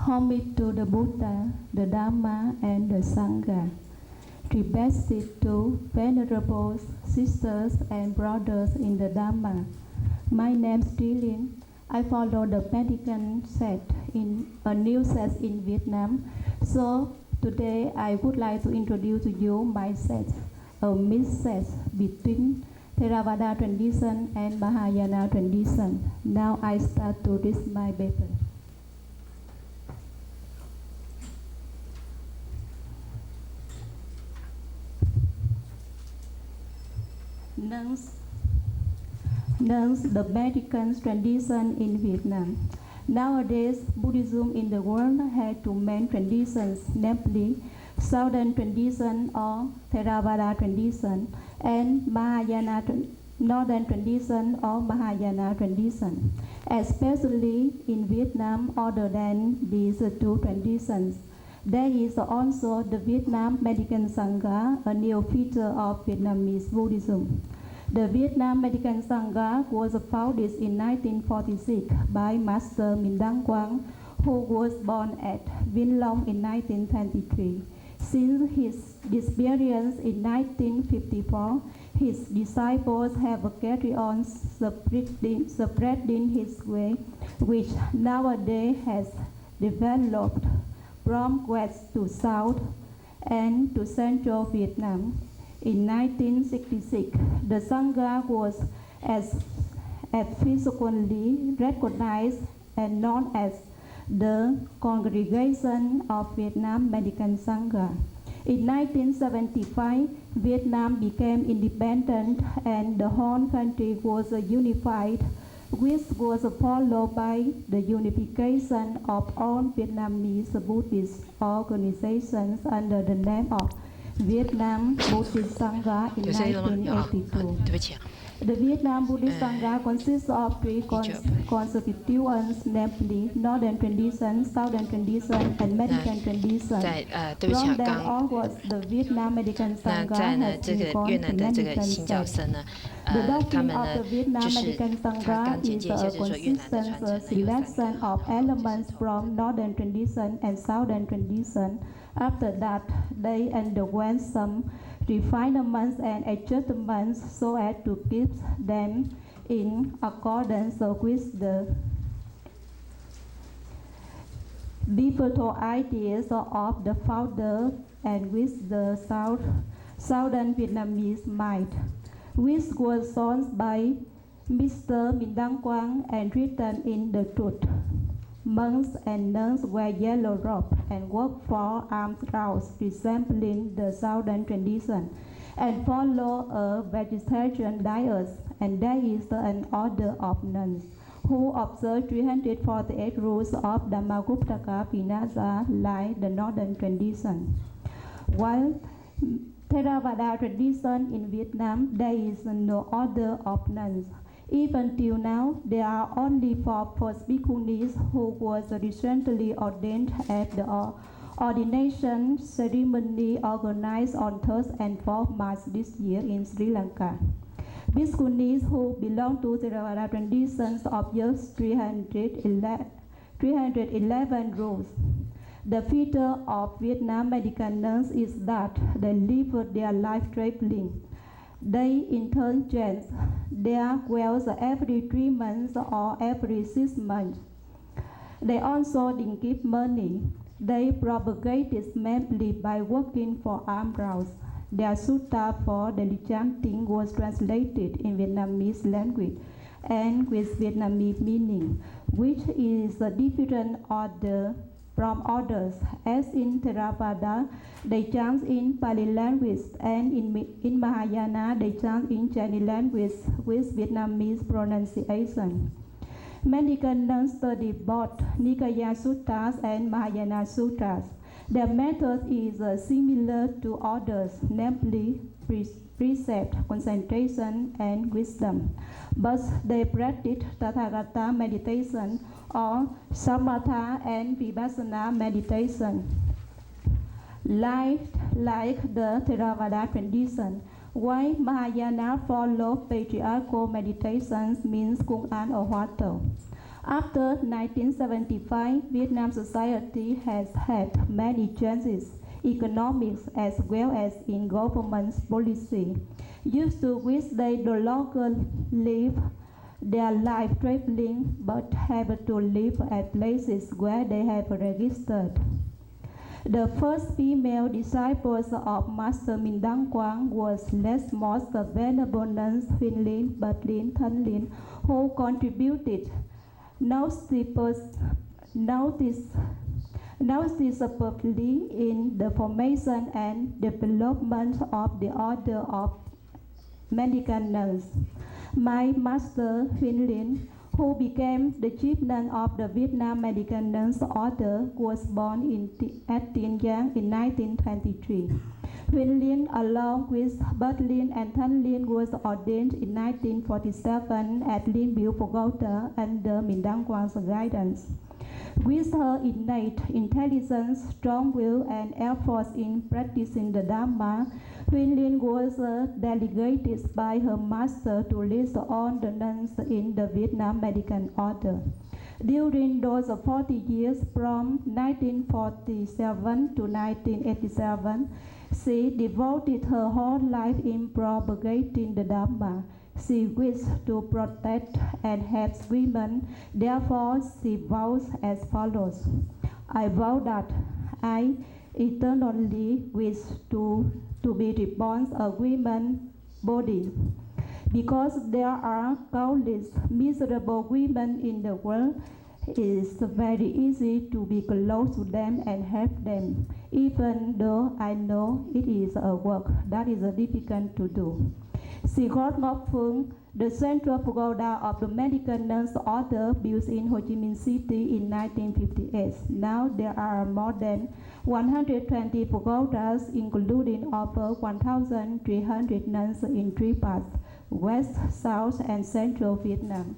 Homage to the Buddha, the Dhamma, and the Sangha. Respect to venerable sisters and brothers in the Dhamma. My name is Trilin. I follow the Vatican sect in a new sect in Vietnam. So today I would like to introduce to you my sect, a mixed sect between Theravada tradition and Mahayana tradition. Now I start to read my paper. Nuns, the Vatican tradition in Vietnam. Nowadays, Buddhism in the world has two main traditions, namely Southern tradition or Theravada tradition and Mahayana Northern tradition or Mahayana tradition. Especially in Vietnam, other than these two traditions, there is also the Vietnam Medical Sangha, a new feature of Vietnamese Buddhism. The Vietnam Medical Sangha was founded in 1946 by Master Minh Đăng Quang, who was born at Vĩnh Long in 1923. Since his disappearance in 1954, his disciples have carried on spreading his way, which nowadays has developed from west to south and to central Vietnam. In 1966, the Sangha was officially recognized and known as the Congregation of Vietnam Medical Sangha. In 1975, Vietnam became independent and the whole country was unified, which was followed by the unification of all Vietnamese Buddhist organizations under the name of Vietnam Buddhist Sangha in 1982. The Vietnam Buddhist Sangha consists of three constituents, namely Northern Tradition, Southern Tradition, and Medical Tradition. From then onwards, the Vietnam Medical Sangha has been called the Medical sect. The doctrine of the Vietnam Medical Sangha is a consistent selection of elements from Northern Tradition and Southern Tradition. After that, they underwent some refinements and adjustments so as to keep them in accordance with the pivotal ideas of the founder and with the Southern Vietnamese mind, which was shown by Mr. Minh Đăng Quang and written in the Truth. Monks and nuns wear yellow robes and work for alms rounds resembling the Southern tradition and follow a vegetarian diet, and there is an order of nuns who observe 348 rules of Dhammaguptaka Vinaya like the Northern tradition. While Theravada tradition in Vietnam, there is no order of nuns. Even till now, there are only 4 first bhikkhunis who was recently ordained at the ordination ceremony organized on 3rd and 4th March this year in Sri Lanka. Bhikkhunis who belong to Theravada traditions observe 311 rules. The feature of Vietnam medical nuns is that they live their life traveling. They indulge their wells every 3 months or every 6 months. They also didn't give money. They propagate this mainly by working for alms rounds. Their sutta for daily chanting was translated in Vietnamese language and with Vietnamese meaning, which is a different order from others. As in Theravada, they chant in Pali language, and in Mahayana, they chant in Chinese language with Vietnamese pronunciation. Medical nuns study both Nikaya Sutras and Mahayana Sutras. Their method is similar to others, namely precept, concentration, and wisdom. But they practice Tathagata meditation or Samatha and Vipassana meditation. Like the Theravada tradition, while Mahayana follow patriarchal meditations means Kung An or Hoa Tao. After 1975, Vietnam society has had many changes, economics as well as in government policy. Used to which they no longer live their life traveling but have to live at places where they have registered. The first female disciples of Master Minh Đăng Quang was less most venerable nuns Huyen Linh, Bạch Linh, Thanh Linh, who contributed noticeably in the formation and development of the order of Mendicant nuns. My master Huyen Linh, who became the chief nun of the Vietnam Mendicant Nuns Order, was born at Tiên Giang in 1923. Huyen Linh, along with Bát Linh and Thanh Linh, was ordained in 1947 at Linh Biu Pagoda under Minh Đăng Quang's guidance. With her innate intelligence, strong will, and efforts in practicing the Dharma, Huyen Linh was delegated by her master to lead on the nuns in the Vietnam Mendicant Order. During those 40 years, from 1947 to 1987, she devoted her whole life in propagating the Dharma. She wished to protect and help women, therefore she vows as follows. I vow that I eternally wish to be reborn a woman body. Because there are countless miserable women in the world, it is very easy to be close to them and help them, even though I know it is a work that is difficult to do. She got Ngọc Phương, the central pagoda of the Mendicant Nuns Order, built in Ho Chi Minh City in 1958. Now there are more than 120 pagodas, including over 1,300 nuns in 3 parts: West, South, and Central Vietnam.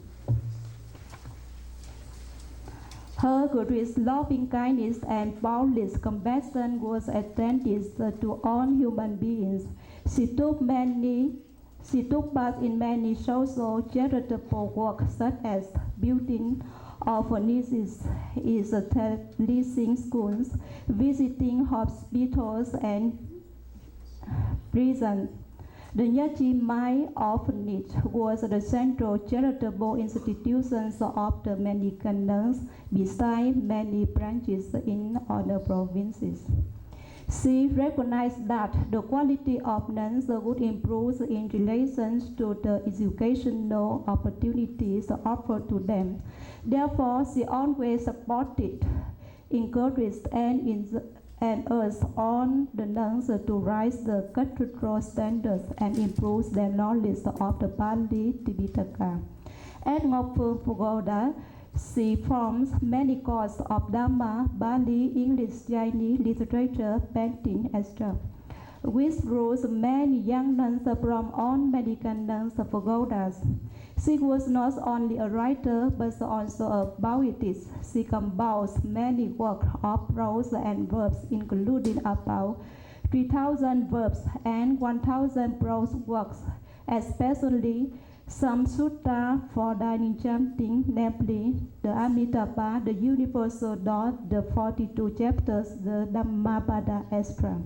Her grace, loving kindness, and boundless compassion was extended to all human beings. She took part in many social charitable work, such as building orphanages, establishing schools, visiting hospitals and prisons. The Nha Chi Mai Orphanage was the central charitable institution of the Mendicant nuns, besides many branches in other provinces. She recognized that the quality of nuns would improve in relation to the educational opportunities offered to them. Therefore, she always supported, encouraged, and urged on the nuns to raise the cathedral standards and improve their knowledge of the Pali Tipitaka. At Ngọc Phương Pagoda, she forms many courses of Dharma, Bali, English, Chinese literature, painting, etc., which draws many young nuns from all Mendicant nuns pagodas. She was not only a writer but also a poetess. She composed many works of prose and verbs, including about 3,000 verbs and 1,000 prose works, especially some sutta for dining chanting, namely the Amitabha, the Universal Thought, the 42 chapters, the Dhammapada, etc.,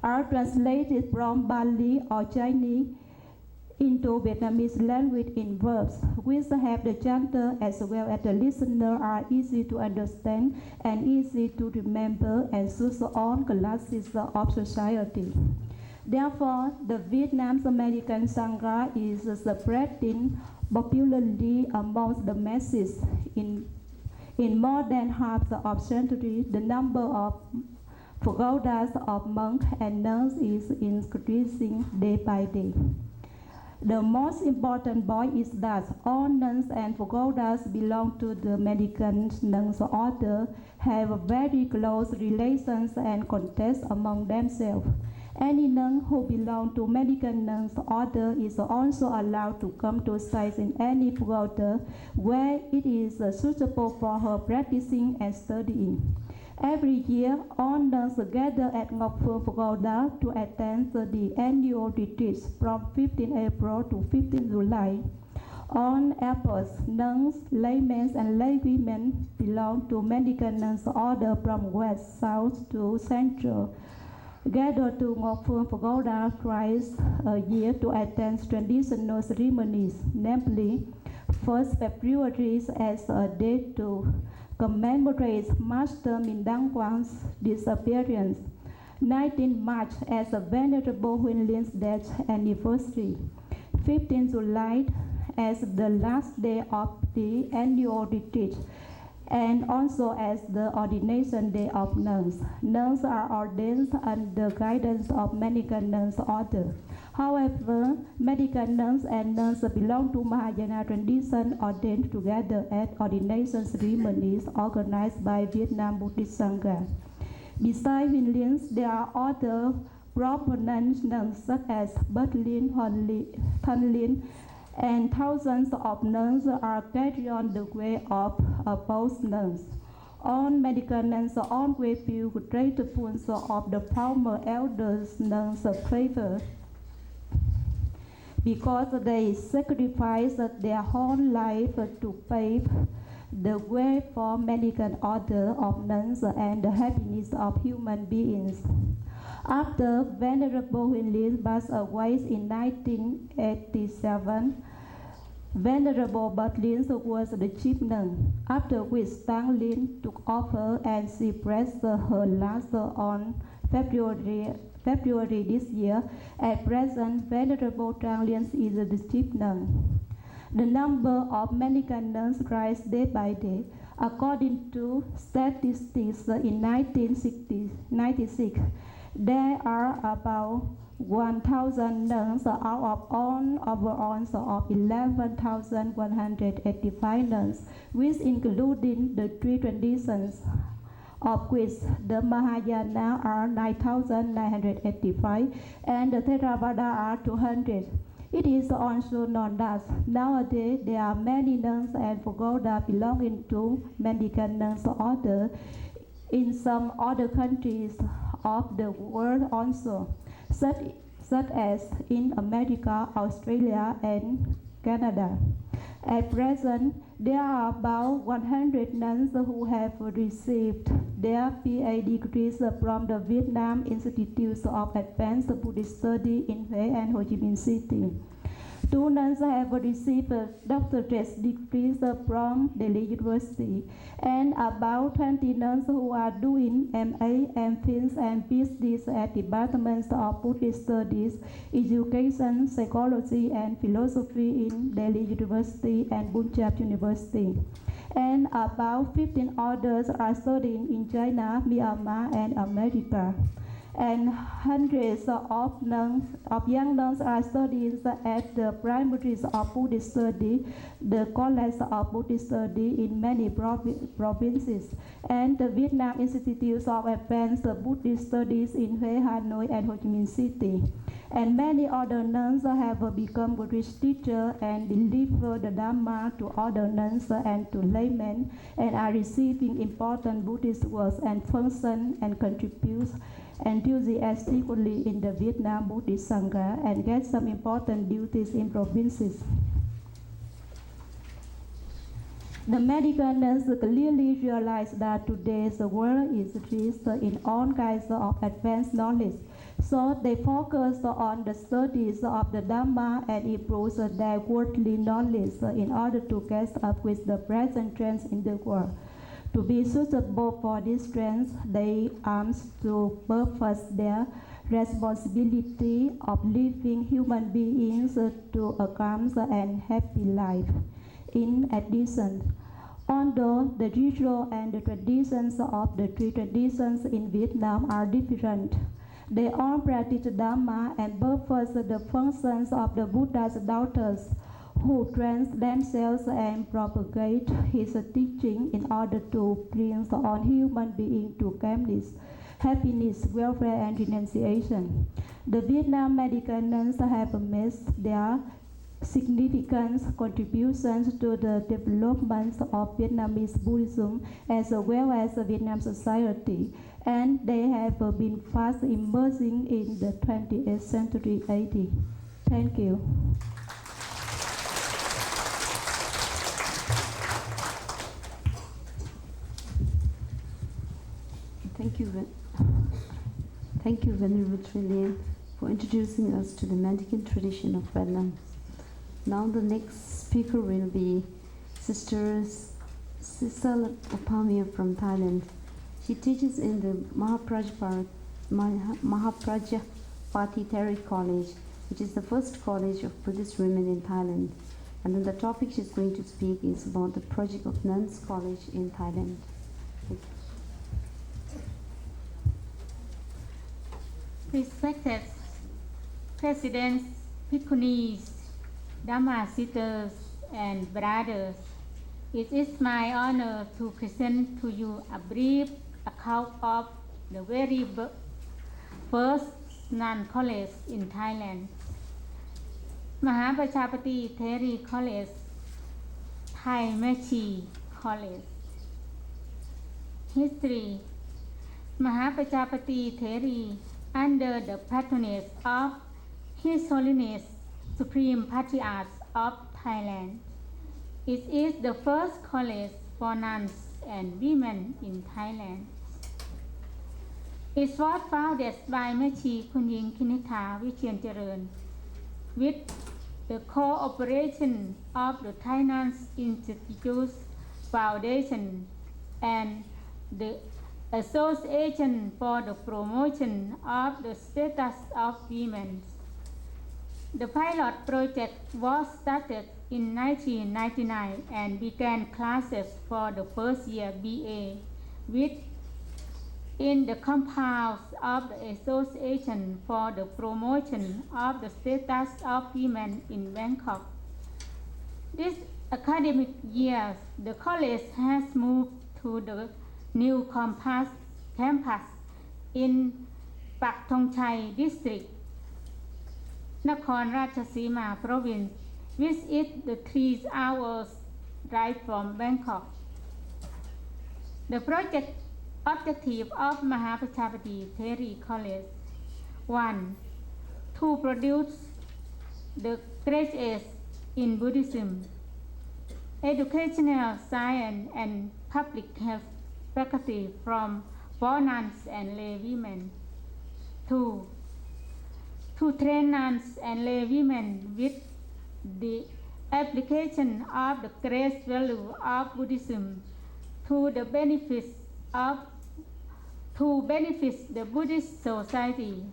are translated from Bali or Chinese into Vietnamese language in verbs, which have the chanter as well as the listener are easy to understand and easy to remember and suits all classes of society. Therefore, the Vietnam's American Sangha is spreading popularly amongst the masses. In more than half of century, the number of pagodas of monks and nuns is increasing day by day. The most important point is that all nuns and pagodas belong to the Mendicant Nuns Order have very close relations and contacts among themselves. Any nun who belongs to Mendicant Nuns Order is also allowed to come to sites in any pagoda where it is suitable for her practicing and studying. Every year, all nuns gather at Ngọc Phương Pagoda to attend the annual retreats from 15 April to 15 July. On airports, nuns, laymen, and laywomen belong to medical nuns order from west, south to central, gather to Ngọc Phương Pagoda twice a year to attend traditional ceremonies, namely 1st February as a day to commemorate Master Mindang Quang's disappearance, 19 March as a Venerable Huinlin's death anniversary, 15 July as the last day of the annual retreat, and also as the ordination day of nuns. Nuns are ordained under guidance of medical nuns order. However, medical nuns and nuns belong to Mahayana tradition ordained together at ordination ceremonies organized by Vietnam Buddhist Sangha. Besides Huinlins, there are other proponent nuns such as Bert Lin, Thanh Lin, and thousands of nuns are carrying on the way of both nuns. All medical nuns always feel grateful of the former elders' nuns' favor because they sacrificed their whole life to pave the way for medical order of nuns and the happiness of human beings. After Venerable Huinlin passed away in 1987, Venerable Bert Lin was the chief nun, after which Tang Lin took over and she blessed her last on February this year. At present, Venerable Tang Lin is the chief nun. The number of medical nuns rises day by day. According to statistics in 1996, there are about 1,000 nuns out of overall of 11,185 nuns, which including the three traditions, of which the Mahayana are 9,985 and the Theravada are 200. It is also known that nowadays there are many nuns and pagoda belonging to medical nuns order in some other countries of the world also, such as in America, Australia, and Canada. At present, there are about 100 nuns who have received their PhD degrees from the Vietnam Institute of Advanced Buddhist Study in Huế and Ho Chi Minh City. 2 nuns have received doctorate degrees from Delhi University, and about 20 nuns who are doing MA, MPhils, and PhDs at departments of Buddhist Studies, Education, Psychology, and Philosophy in Delhi University and Punjab University. And about 15 others are studying in China, Myanmar, and America. And hundreds of young nuns are studying at the primaries of Buddhist study, the College of Buddhist Study in many provinces, and the Vietnam Institute of Advanced Buddhist Studies in Huế, Hanoi, and Ho Chi Minh City. And many other nuns have become Buddhist teachers and deliver the Dhamma to other nuns and to laymen, and are receiving important Buddhist works and function and contribute enthusiastically in the Vietnam Buddhist Sangha and get some important duties in provinces. The medical nuns clearly realize that today's world is rich in all kinds of advanced knowledge, so they focus on the studies of the Dhamma and improve their worldly knowledge in order to catch up with the present trends in the world. To be suitable for these trends, they aim to perfect their responsibility of living human beings to a calm and happy life. In addition, although the ritual and the traditions of the 3 traditions in Vietnam are different, they all practice Dhamma and perfect the functions of the Buddha's daughters, who train themselves and propagate his teaching in order to bring all human beings to calmness, happiness, welfare, and renunciation. The Vietnam medical nuns have made their significant contributions to the development of Vietnamese Buddhism as well as Vietnam society, and they have been fast emerging in the 20th century AD. Thank you. Thank you, Venerable Trillian, for introducing us to the mendicant tradition of Vietnam. Now the next speaker will be Sister Sisal Upamia from Thailand. She teaches in the Mahaprajapati College, which is the first college of Buddhist women in Thailand. And then the topic she's going to speak is about the project of Nuns College in Thailand. Respected Presidents, Bhikkhunis, Dhamma sisters, and brothers, it is my honor to present to you a brief account of the very first nun college in Thailand, Mahaprajapati Theri College, Thai Mechi College. History: Mahaprajapati Theri, under the patronage of His Holiness Supreme Patriarch of Thailand, it is the first college for nuns and women in Thailand. It was founded by Mechi Kunying Kinitha Vichiancharan with the cooperation of the Thai Nuns Institute Foundation and the Association for the Promotion of the Status of Women. The pilot project was started in 1999 and began classes for the first year BA within the compounds of the Association for the Promotion of the Status of Women in Bangkok. This academic year, the college has moved to the new campus in Pak Thong Chai district, Nakhon Ratchasima province, which is the 3 hours drive from Bangkok. The project objective of Mahaprajapati Theri College: 1. To produce the graduates in Buddhism, educational science, and public health faculty from for nuns and lay women. 2. To train nuns and lay women with the application of the great value of Buddhism to benefit the Buddhist society.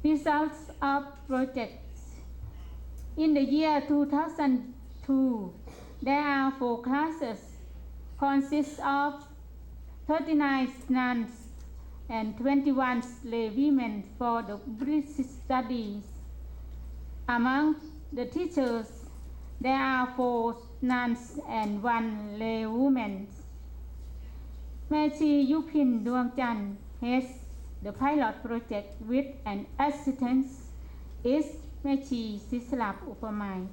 Results of projects: in the year 2002, there are 4 classes consist of 39 nuns and 21 lay women for the Buddhist studies. Among the teachers, there are 4 nuns and 1 lay woman. Mechi Yupin Duangchan heads the pilot project with an assistant is Mechi Sislap Upamai.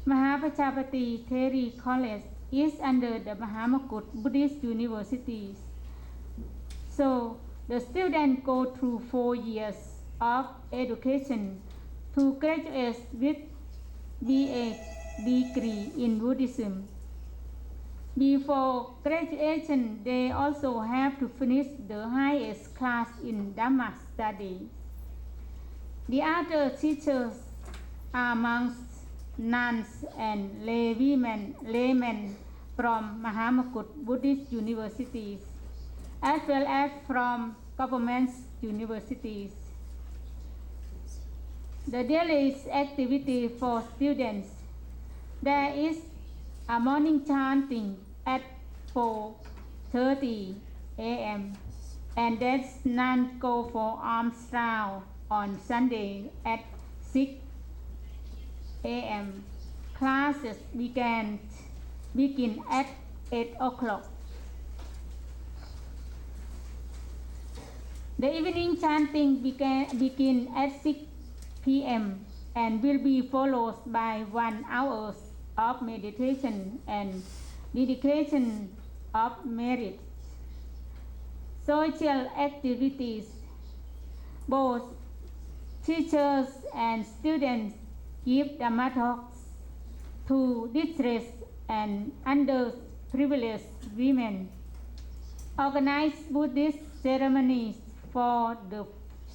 Mahaprajapati Theri College is under the Mahamakut Buddhist University. So the students go through 4 years of education to graduate with BA degree in Buddhism. Before graduation, they also have to finish the highest class in Dhamma study. The other teachers are monks, nuns, and laymen from Mahamakut Buddhist universities, as well as from government universities. The daily activity for students: there is a morning chanting at 4:30 a.m. and then nuns go for alms round on Sunday at 6 a.m. Classes begin at 8 o'clock. The evening chanting begin at 6 p.m. and will be followed by 1 hour of meditation and dedication of merit. Social activities: both teachers and students give Dhamma talks to distressed and underprivileged women. organized Buddhist ceremonies for the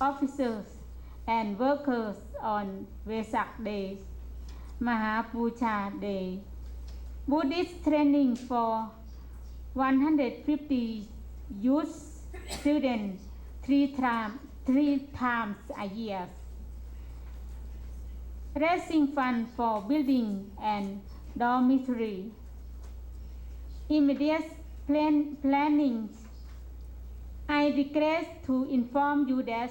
officers and workers on Vesak Day, Mahapuja Day, Buddhist training for 150 youth students three times a year, raising funds for building and dormitory, immediate planning. I regret to inform you that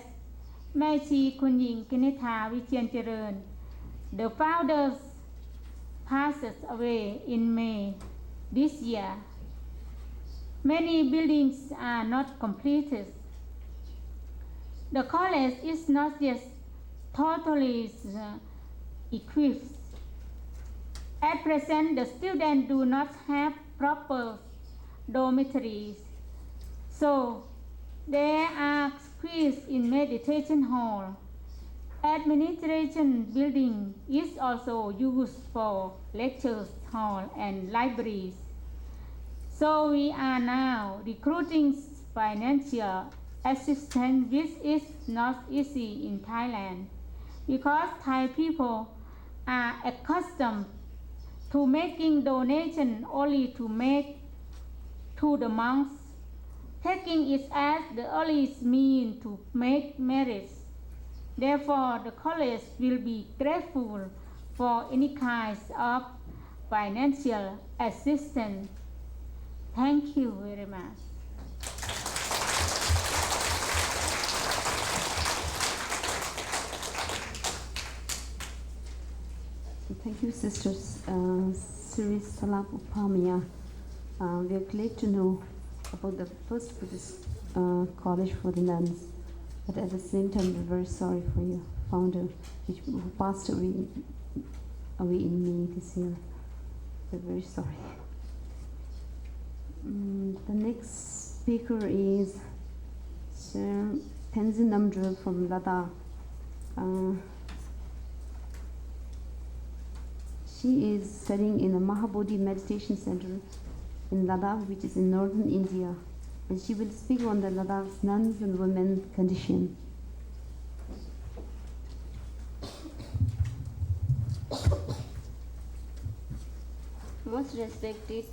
แม่ชีคุณหญิงกนิษฐาวิเชียรเจริญ the founders passes away in May this year. Many buildings are not completed. The college is not yet totally equipped. At present, the students do not have proper dormitories, so they are squeezed in meditation hall. Administration building is also used for lectures hall and libraries. So we are now recruiting financial assistance, which is not easy in Thailand because Thai people are accustomed to making donation only to make to the monks, taking it as the earliest means to make marriage. Therefore, the college will be grateful for any kind of financial assistance. Thank you very much. Thank you, Sisters Sri Salap Upamia. We are glad to know about the first Buddhist college for the nuns, but at the same time, we're very sorry for your founder, who passed away in May this year. We're very sorry. The next speaker is Sir Tenzin Namdrel from Ladakh. She is studying in the Mahabodhi Meditation Center in Ladakh, which is in northern India, and she will speak on the Ladakh's nuns and women condition. Most respected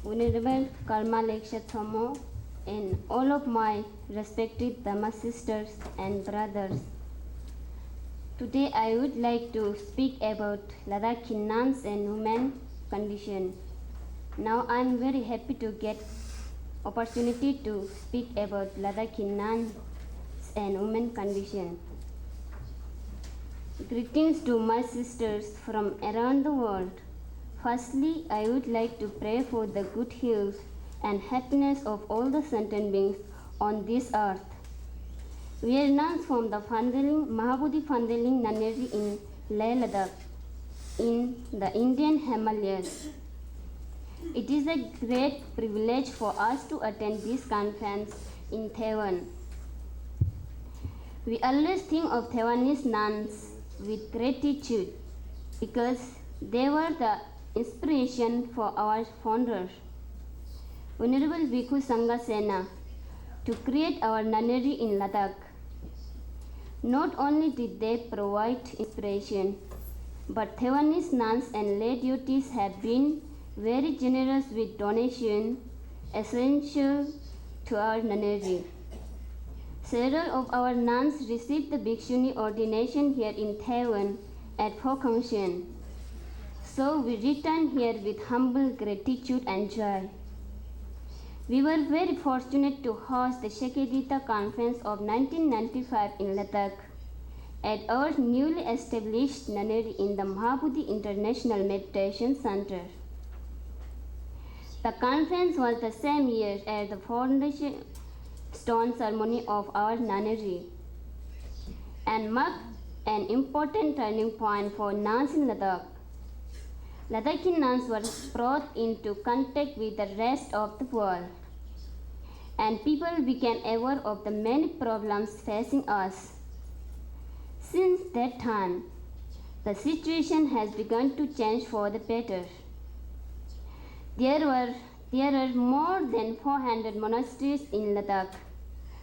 Venerable Karma Lecture Thomo and all of my respected Dhamma sisters and brothers. Today I would like to speak about Ladakhi nuns and women condition. Now I am very happy to get opportunity to speak about Ladakhi nuns and women condition. Greetings to my sisters from around the world. Firstly, I would like to pray for the good health and happiness of all the sentient beings on this earth. We are nuns from the Mahabodhi Fandeling Nunnery in Leh Ladakh in the Indian Himalayas. It is a great privilege for us to attend this conference in Taiwan. We always think of Taiwanese nuns with gratitude because they were the inspiration for our founder, Venerable Bhikkhu Sangha Sena, to create our nunnery in Ladakh. Not only did they provide inspiration, but Taiwanese nuns and lay devotees have been very generous with donation essential to our nunnery. Several of our nuns received the Bhikshuni ordination here in Taiwan at Phokangshan. So we return here with humble gratitude and joy. We were very fortunate to host the Sakyadhita Conference of 1995 in Ladakh at our newly established nunnery in the Mahabodhi International Meditation Center. The conference was the same year as the foundation stone ceremony of our nunnery and marked an important turning point for nuns in Ladakh. Ladakhi nuns were brought into contact with the rest of the world, and people became aware of the many problems facing us. Since that time, the situation has begun to change for the better. There were There are more than 400 monasteries in Ladakh,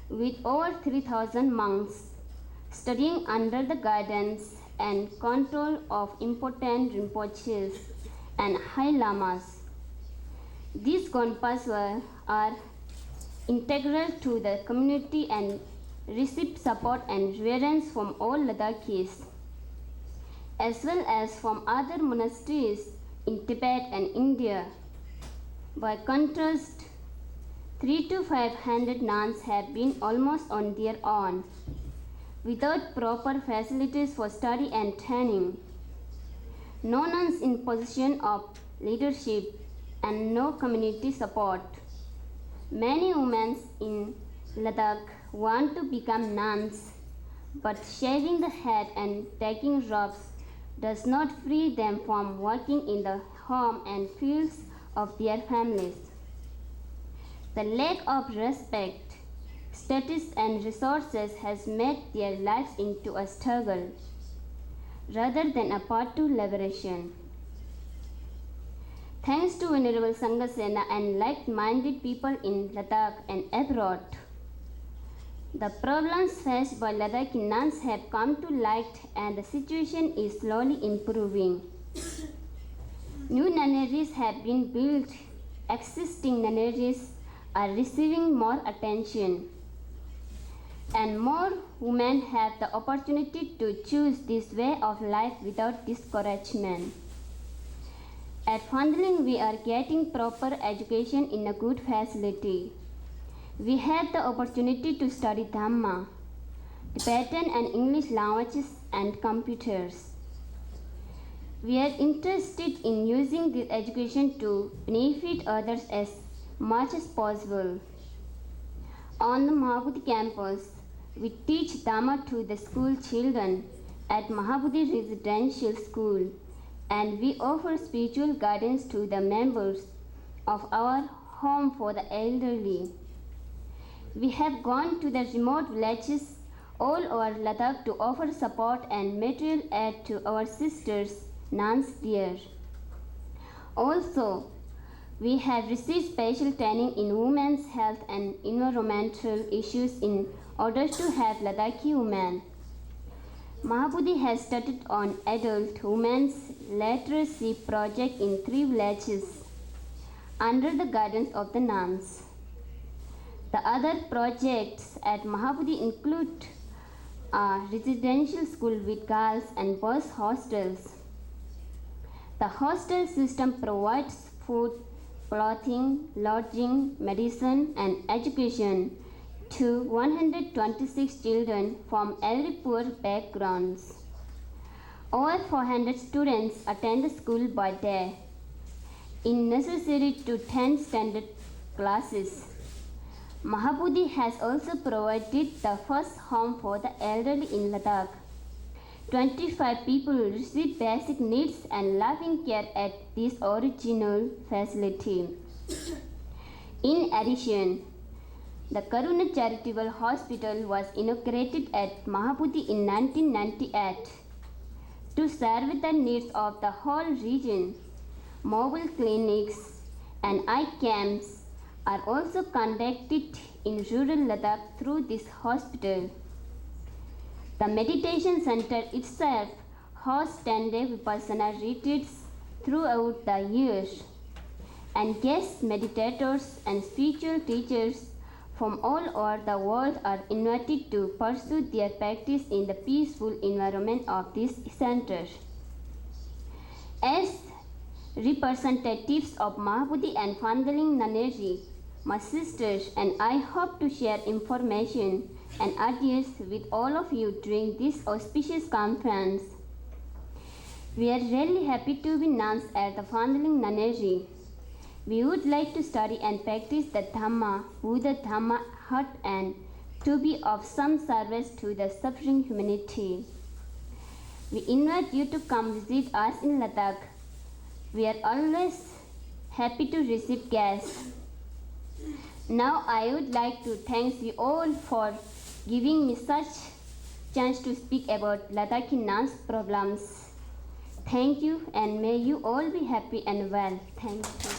with over 3,000 monks studying under the guidance and control of important Rinpoches and High Lamas. These Gonpas are integral to the community and receive support and reverence from all Ladakhis, as well as from other monasteries in Tibet and India. By contrast, 300 to 500 nuns have been almost on their own, without proper facilities for study and training, no nuns in position of leadership, and no community support. Many women in Ladakh want to become nuns, but shaving the head and taking robes does not free them from working in the home and fields of their families. The lack of respect, status, and resources has made their lives into a struggle rather than a path to liberation. Thanks to Venerable Sanghasena and like-minded people in Ladakh and abroad, the problems faced by Ladakhi nuns have come to light and the situation is slowly improving. New nunneries have been built, existing nunneries are receiving more attention, and more women have the opportunity to choose this way of life without discouragement. At Fandling, we are getting proper education in a good facility. We have the opportunity to study Dhamma, Tibetan and English languages, and computers. We are interested in using this education to benefit others as much as possible. On the Mahabodhi campus, we teach Dhamma to the school children at Mahabodhi Residential School, and we offer spiritual guidance to the members of our home for the elderly. We have gone to the remote villages all over Ladakh to offer support and material aid to our sisters, nuns there. Also, we have received special training in women's health and environmental issues in order to help Ladakhi women. Mahabodhi has started on adult women's literacy project in 3 villages under the guidance of the nuns. The other projects at Mahabodhi include a residential school with girls and boys hostels. The hostel system provides food, clothing, lodging, medicine, and education to 126 children from every poor backgrounds. Over 400 students attend the school by day, in necessary to 10 standard classes. Mahabodhi has also provided the first home for the elderly in Ladakh. 25 people receive basic needs and loving care at this original facility. In addition, the Karuna Charitable Hospital was inaugurated at Mahabodhi in 1998 to serve the needs of the whole region. Mobile clinics and eye camps are also conducted in rural Ladakh through this hospital. The meditation center itself hosts 10-day Vipassana retreats throughout the year, and guest meditators and spiritual teachers from all over the world are invited to pursue their practice in the peaceful environment of this center. As representatives of Mahabodhi and Fandling Nunnery, my sisters and I hope to share information and ideas with all of you during this auspicious conference. We are really happy to be nuns at the Fandling Nunnery. We would like to study and practice the Dhamma, Buddha Dhamma hut, and to be of some service to the suffering humanity. We invite you to come visit us in Ladakh. We are always happy to receive guests. Now I would like to thank you all for giving me such chance to speak about Ladakhi nuns' problems. Thank you, and may you all be happy and well. Thank you.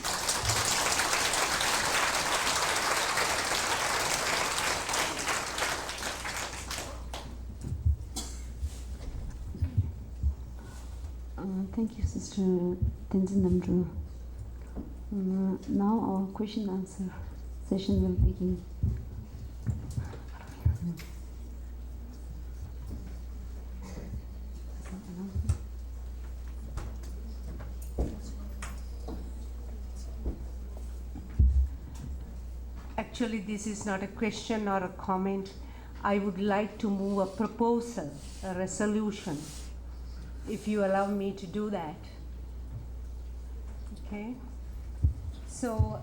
Thank you, Sister Tenzin Namdru. Now our question answer session will begin. Actually, this is not a question or a comment. I would like to move a proposal, a resolution, if you allow me to do that. Okay? So,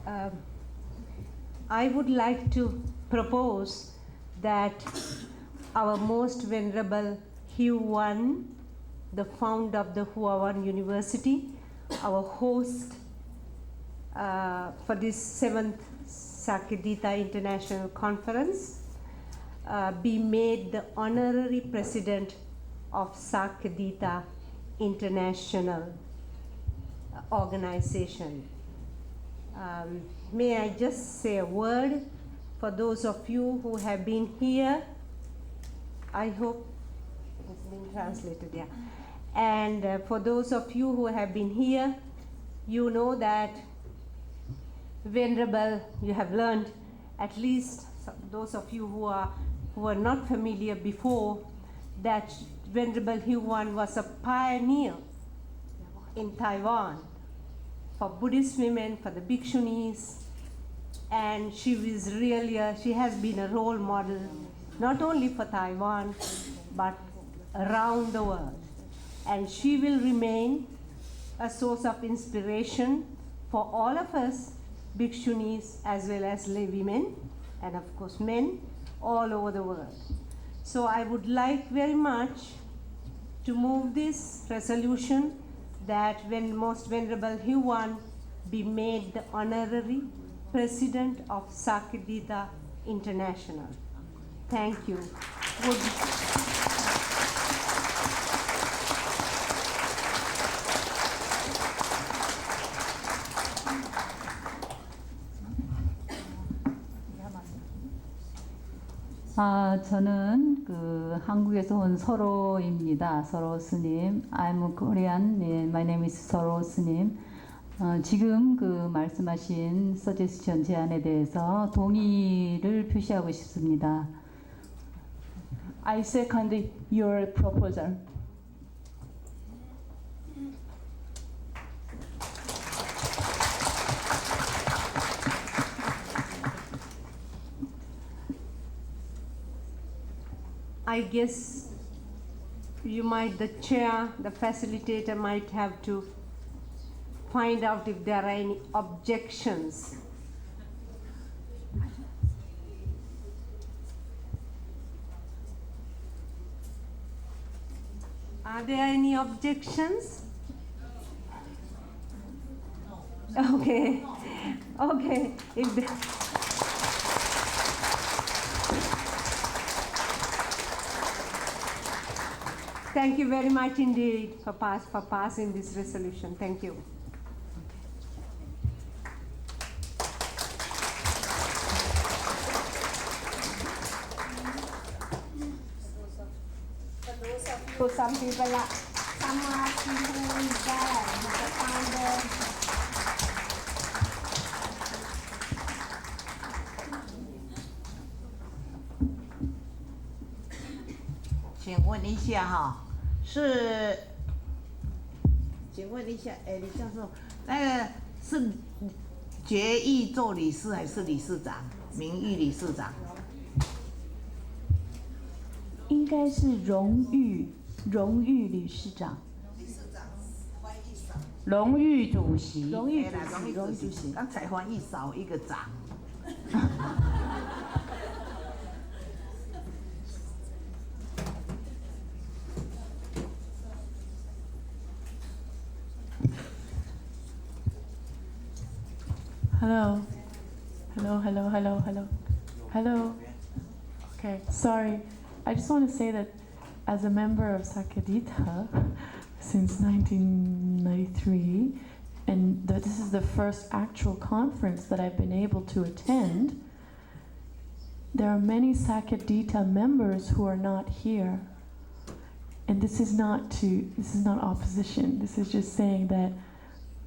I would like to propose that our most venerable Hugh One, the founder of the Hua One University, our host for this 7th Sakyadhita International Conference, be made the honorary president of Sakyadhita International Organization. May I just say a word for those of you who have been here? I hope it's been translated, yeah. And for those of you who have been here, you know that Venerable, you have learned, at least those of you who are not familiar before, that Venerable Hugh One was a pioneer in Taiwan for Buddhist women, for the Bhikshunis, and she has been a role model not only for Taiwan but around the world. And she will remain a source of inspiration for all of us, Bhikshunis as well as lay women, and of course men all over the world. So I would like very much to move this resolution that when Most Venerable Hugh One be made the honorary president of Sakyadhita International. Thank you. 저는 한국에서 온 서로입니다. 서로 스님. I'm Korean. My name is 서로 스님. 지금 말씀하신 서제스션 제안에 대해서 동의를 표시하고 싶습니다. I second your proposal. I guess the chair, the facilitator might have to find out if there are any objections. Are there any objections? Okay. Okay. Thank you very much indeed for passing this resolution. Thank you. So some people are, some are who is there, the founder. 请问一下哈，请问一下，李教授，那个是决议做理事还是理事长？名誉理事长？应该是荣誉理事长。荣誉主席。荣誉主席。刚才翻译少一个长。Hello. Okay, sorry. I just want to say that as a member of Sakyadhita since 1993, and this is the first actual conference that I've been able to attend, there are many Sakyadhita members who are not here. And this is not opposition. This is just saying that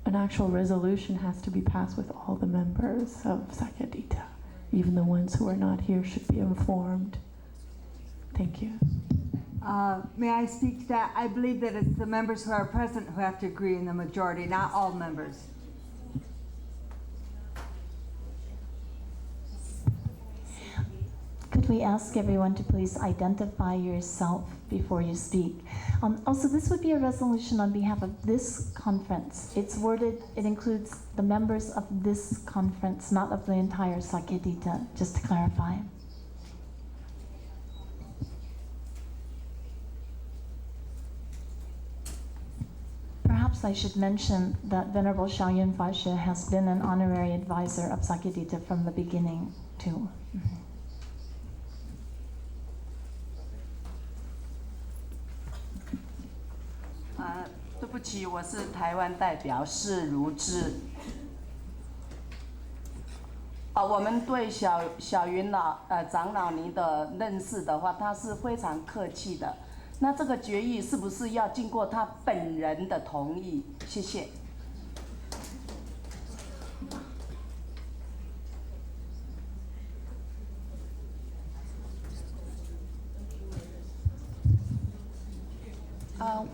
an actual resolution has to be passed with all the members of Sakyadhita. Even the ones who are not here should be informed. Thank you. May I speak to that? I believe that it's the members who are present who have to agree in the majority, not all members. Could we ask everyone to please identify yourself before you speak? Also, this would be a resolution on behalf of this conference. It's worded, it includes the members of this conference, not of the entire Sakyadhita, just to clarify. Perhaps I should mention that Venerable Shaoyun Fashe has been an honorary advisor of Sakyadhita from the beginning, too. Uh, 对不起，我是台湾代表释如芝。我们对小云长老您的认识的话，他是非常客气的。那这个决议是不是要经过他本人的同意？谢谢。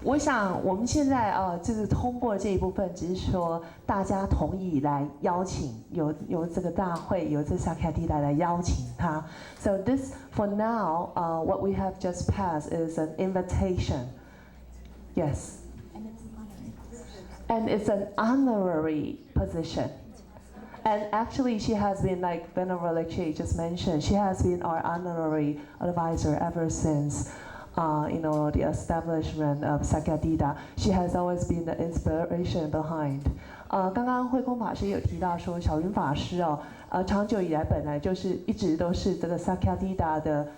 我想我们现在就是通过这一部分，只是说大家同意来邀请，由这个大会，由这 Sakyadhita 来邀请他。So this for now, what we have just passed is an invitation. Yes. And it's an honorary position. And actually, she has been, like Venerable Lecce just mentioned, she has been our honorary advisor ever since. The establishment of Sakyadhita, she has always been the inspiration behind. 刚刚慧空法师有提到说，小云法师长久以来本来就是一直都是这个 Sakyadhita 的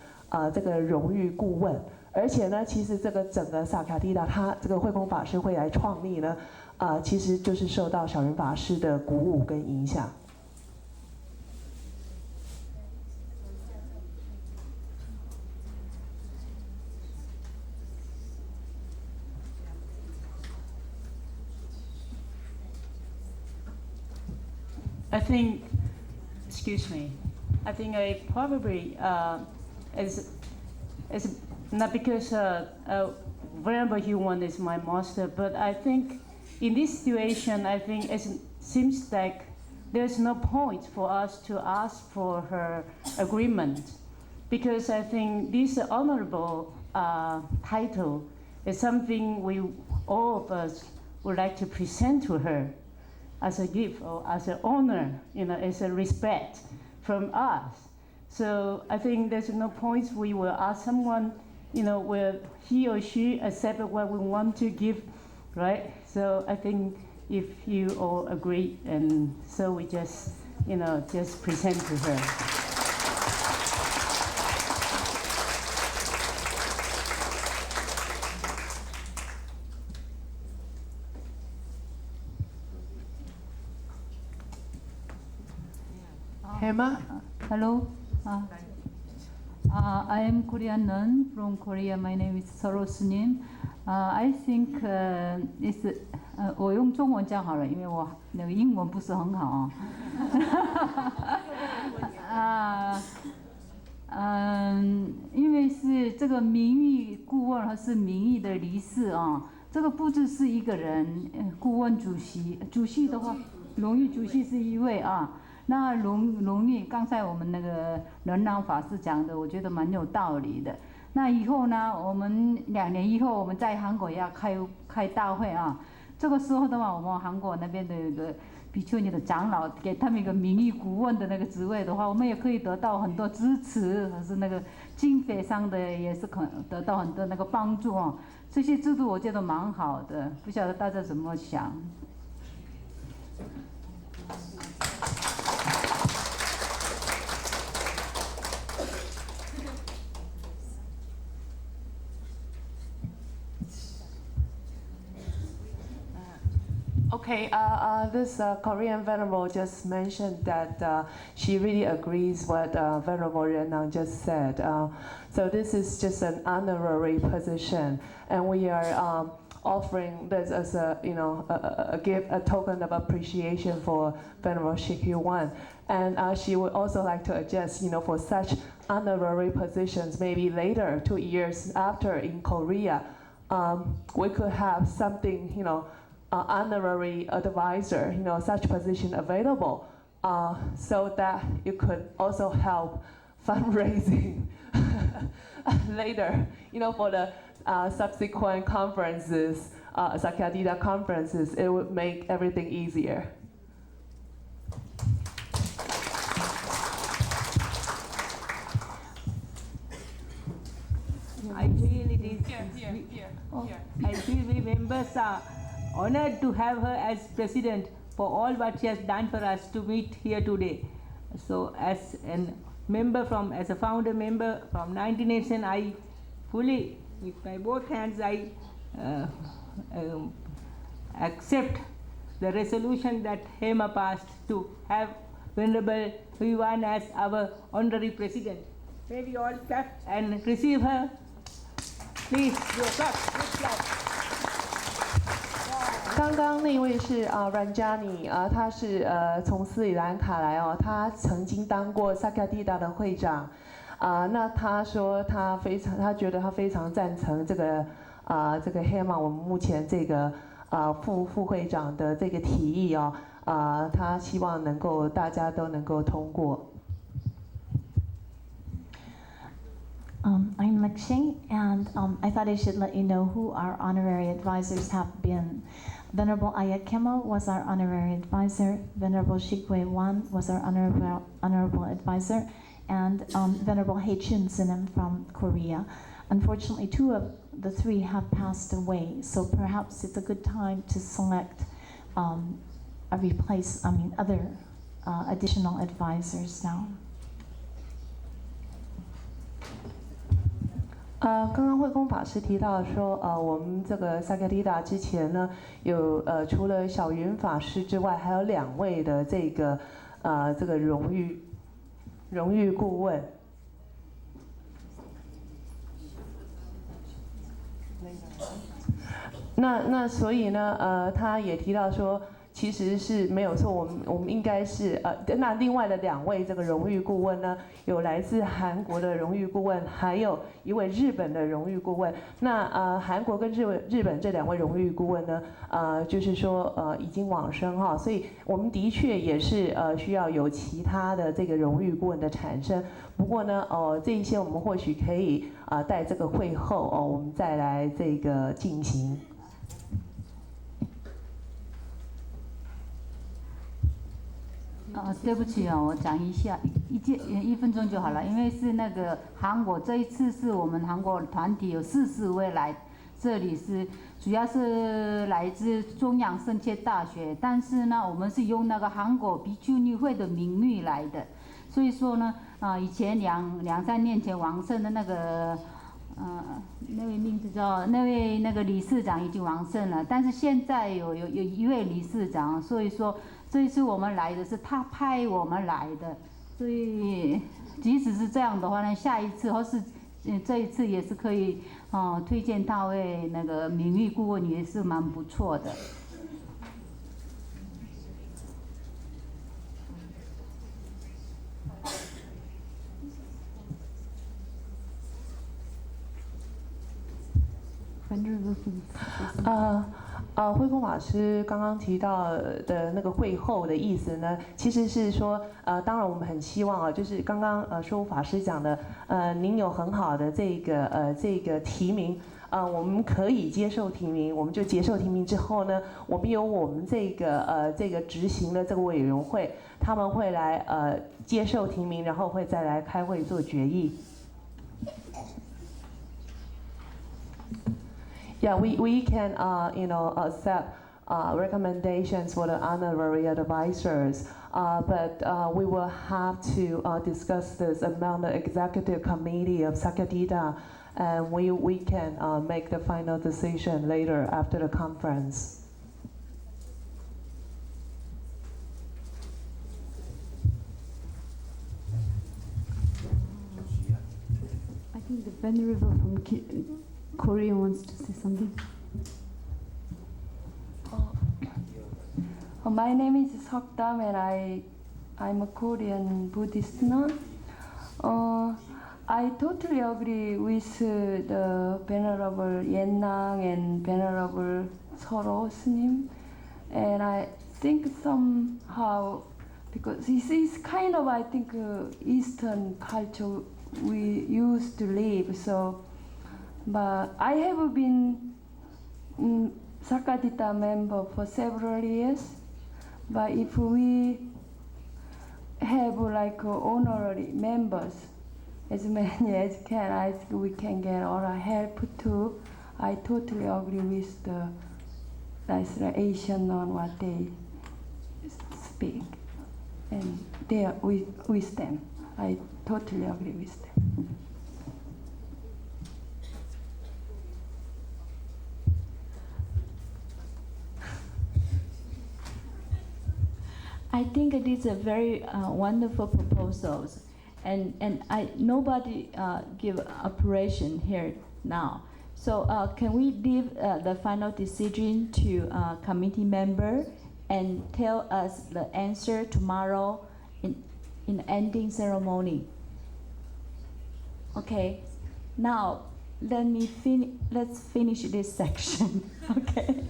这个荣誉顾问，而且呢，其实这个整个 Sakyadhita 他这个慧空法师会来创立呢，其实就是受到小云法师的鼓舞跟影响。I think, excuse me, I think I probably is not because Venerable Huon is my master, but I think in this situation, I think it seems like there's no point for us to ask for her agreement, because I think this honorable title is something all of us would like to present to her as a gift or as an honor, as a respect from us. So I think there's no point we will ask someone, will he or she accept what we want to give, right? So I think if you all agree, and so we just, just present to her. Hello. I am Korean nun from Korea. My name is Soro Sunim. I think it's 我用中文讲好了，因为我那个英文不是很好因为是这个名誉顾问还是名誉的理事啊，这个不只是一个人，顾问主席的话，荣誉主席是一位啊。那荣誉，刚才我们那个仁郎法师讲的，我觉得蛮有道理的。那以后呢，我们2年以后，我们在韩国也要开大会啊。这个时候的话，我们韩国那边的一个比丘尼的长老给他们一个名誉顾问的那个职位的话，我们也可以得到很多支持，还是那个经费上的也是可得到很多那个帮助啊。这些制度我觉得蛮好的，不晓得大家怎么想。Okay, this Korean Venerable just mentioned that she really agrees what Venerable Renang just said. So this is just an honorary position, and we are offering this as a a gift, a token of appreciation for Venerable Shikyu-wan. And she would also like to adjust, for such honorary positions, maybe later, 2 years after in Korea, we could have something, honorary advisor, such position available, so that it could also help fundraising later, for the subsequent conferences, Sakyadhita conferences. It would make everything easier. I feel it is. I feel we members are honored to have her as president for all what she has done for us to meet here today. So, as a founder member from 19 Nation, I fully, with my both hands, I accept the resolution that HEMA passed to have Venerable Hui-Wan as our honorary president. May we all clap and receive her. Please, do a clap. Good clap. 刚刚那位是Ranjani，他是从斯里兰卡来哦，他曾经当过 Sakyadhita 的会长，那他说他觉得他非常赞成这个HEMA 我们目前这个副会长的这个提议哦，他希望大家都能够通过。I'm Lakshing, and I thought I should let you know who our honorary advisors have been. Venerable Ayat Kemal was our honorary advisor, Venerable Shikyu-wan was our honorable advisor, and Venerable Haechun Sinem from Korea. Unfortunately, 2 of the 3 have passed away, so perhaps it's a good time to select other additional advisors now. 刚刚慧空法师提到说，我们这个萨迦迪达之前呢，有除了小云法师之外，还有2位的这个荣誉顾问。那所以呢，他也提到说，其实是没有错，我们应该是那另外的2位这个荣誉顾问呢，有来自韩国的荣誉顾问，还有1位日本的荣誉顾问。那韩国跟日本这2位荣誉顾问呢，就是说已经往生哈，所以我们的确也是需要有其他的这个荣誉顾问的产生。不过呢，这一些我们或许可以在这个会后我们再来这个进行。对不起我讲一下1分钟就好了，因为是那个韩国这一次是我们韩国团体有40位来这里，是主要是来自中央圣切大学，但是呢我们是用那个韩国比丘尼会的名誉来的，所以说呢以前两三年前往生的那个那位名字叫那个理事长已经往生了，但是现在有1位理事长，所以说这一次我们来的是他派我们来的，所以即使是这样的话呢，下一次或是这一次也是可以推荐他为那个名誉顾问，也是蛮不错的。慧空法师刚刚提到的那个会后的意思呢，其实是说，当然我们很希望就是刚刚说法师讲的，您有很好的这个提名，我们可以接受提名，我们就接受提名之后呢，我们有我们这个执行的这个委员会，他们会来接受提名，然后会再来开会做决议。Yeah, we can accept recommendations for the honorary advisors, but we will have to discuss this among the executive committee of Sakyadhita, and we can make the final decision later after the conference. think the Venerable from Korea wants to say something. My name is Seokdam and I'm a Korean Buddhist nun. I totally agree with the Venerable Yennang and Venerable Soro Snim, and I think somehow, because this is kind of, I think, Eastern culture we used to live, so, but I have been Sakyadhita member for several years, but if we have like honorary members, as many as can, I think we can get all our help too. I totally agree with the Asian on what they speak, and they are with them. I totally agree with them. I think it is a very wonderful proposals, and nobody give operation here now. So can we leave the final decision to committee member and tell us the answer tomorrow in ending ceremony? Okay. Now let's finish this section. Okay.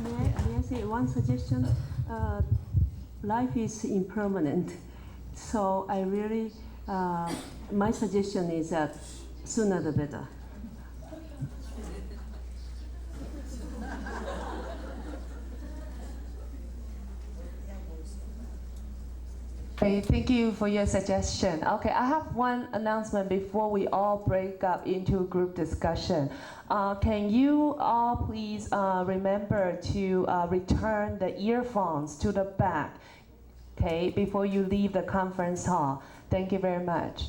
May I say one suggestion? Life is impermanent, so I really, my suggestion is that sooner the better. Okay, thank you for your suggestion. Okay, I have one announcement before we all break up into group discussion. Can you all please remember to return the earphones to the back, okay, before you leave the conference hall. Thank you very much.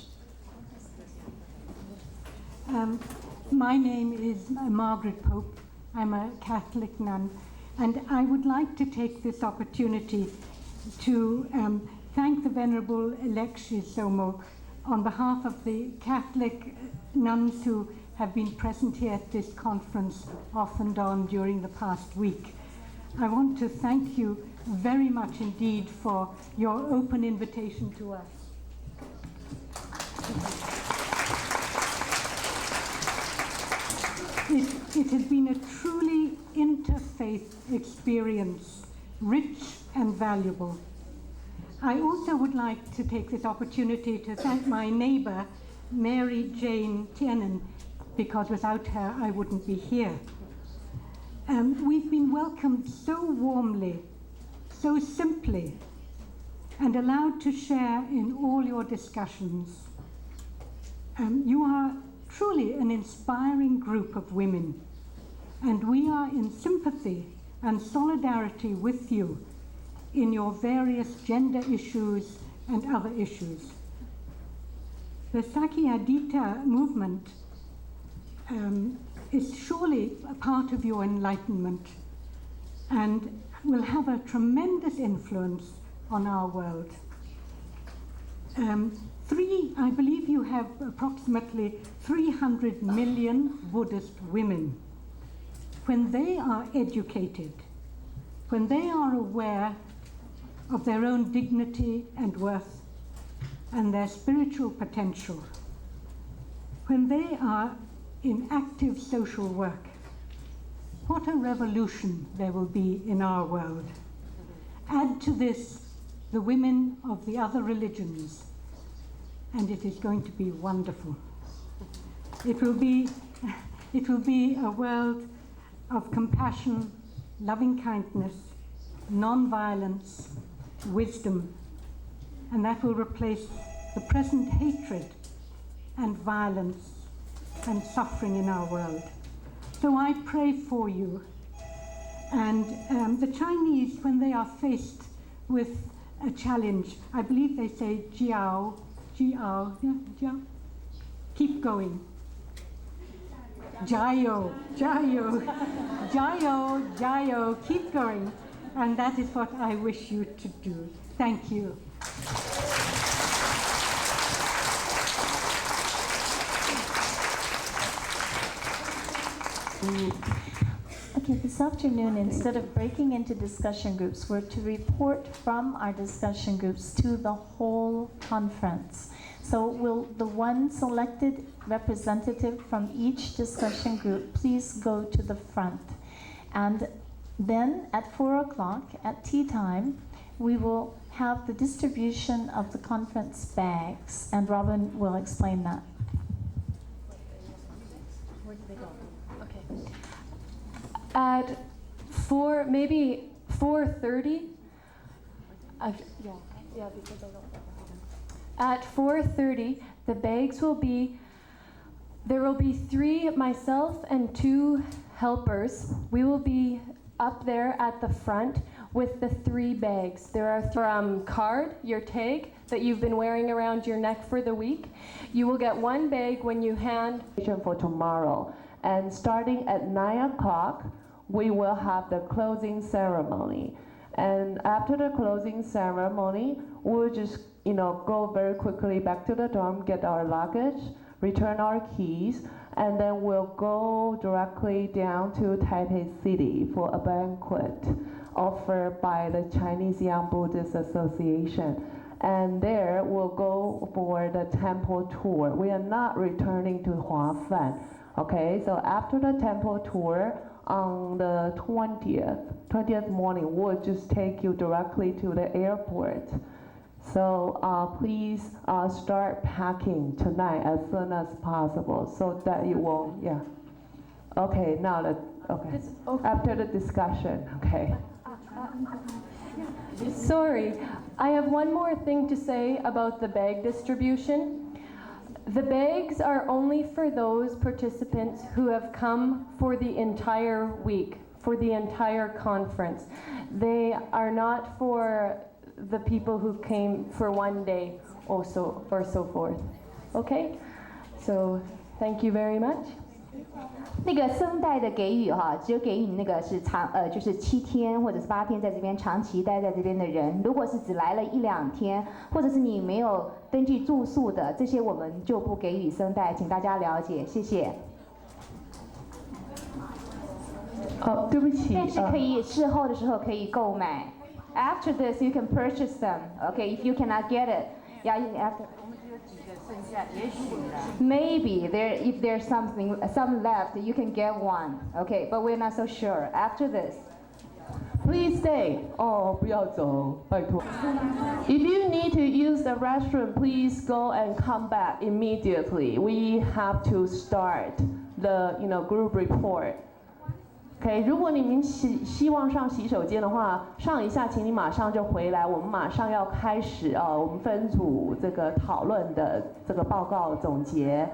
My name is Margaret Pope. I'm a Catholic nun, and I would like to take this opportunity to thank the Venerable Alexis Somo on behalf of the Catholic nuns who have been present here at this conference off and on during the past week. I want to thank you very much indeed for your open invitation to us. It has been a truly interfaith experience, rich and valuable. I also would like to take this opportunity to thank my neighbor, Mary Jane Tiernan, because without her I wouldn't be here. We've been welcomed so warmly, so simply, and allowed to share in all your discussions. You are truly an inspiring group of women, and we are in sympathy and solidarity with you in your various gender issues and other issues. The Sakyadhita movement is surely a part of your enlightenment and will have a tremendous influence on our world. I believe you have approximately 300 million Buddhist women. When they are educated, when they are aware of their own dignity and worth and their spiritual potential, when they are in active social work, what a revolution there will be in our world. Add to this the women of the other religions, and it is going to be wonderful. It will be a world of compassion, loving kindness, non-violence, wisdom, and that will replace the present hatred and violence and suffering in our world. So I pray for you. And the Chinese, when they are faced with a challenge, I believe they say jiao, jiao, yeah, jiao, keep going. Jayo, jayo, jayo, jayo, keep going. And that is what I wish you to do. Thank you. Okay, this afternoon, instead of breaking into discussion groups, we're to report from our discussion groups to the whole conference. So will the one selected representative from each discussion group please go to the front? And then at 4 o'clock, at tea time, we will have the distribution of the conference bags, and Robin will explain that. Where did they go? Okay. At maybe 4:30. Because I don't. At 4:30, the bags will be. There will be 3, myself and 2 helpers. We will be up there at the front with the 3 bags. There are card, your tag that you've been wearing around your neck for the week. You will get 1 bag when you hand for tomorrow. And starting at 9 o'clock, we will have the closing ceremony. And after the closing ceremony, we'll just go very quickly back to the dorm, get our luggage, return our keys, and then we'll go directly down to Taipei City for a banquet offered by the Chinese Young Buddhist Association. And there we'll go for the temple tour. We are not returning to Huafan. Okay, so after the temple tour, on the 20th morning, we'll just take you directly to the airport. So please start packing tonight as soon as possible so that you won't, yeah. Okay, now okay. After the discussion, okay. Sorry, I have one more thing to say about the bag distribution. The bags are only for those participants who have come for the entire week, for the entire conference. They are not for the people who came for 1 day or so forth. Okay? So, thank you very much. 那个僧代的给予只有给予那个是就是7天或者是8天在这边长期待在这边的人。如果是只来了1、2天，或者是你没有登记住宿的，这些我们就不给予僧代，请大家了解，谢谢。对不起。但是可以事后的时候可以购买。After this, you can purchase them. Okay, if you cannot get it, yeah, after. Maybe if there's some left, you can get one. Okay, but we're not so sure. After this, please stay. 不要走，拜托。If you need to use the restroom, please go and come back immediately. We have to start the group report. OK， 如果你们希望上洗手间的话，上一下，请你马上就回来。我们马上要开始我们分组这个讨论的这个报告总结。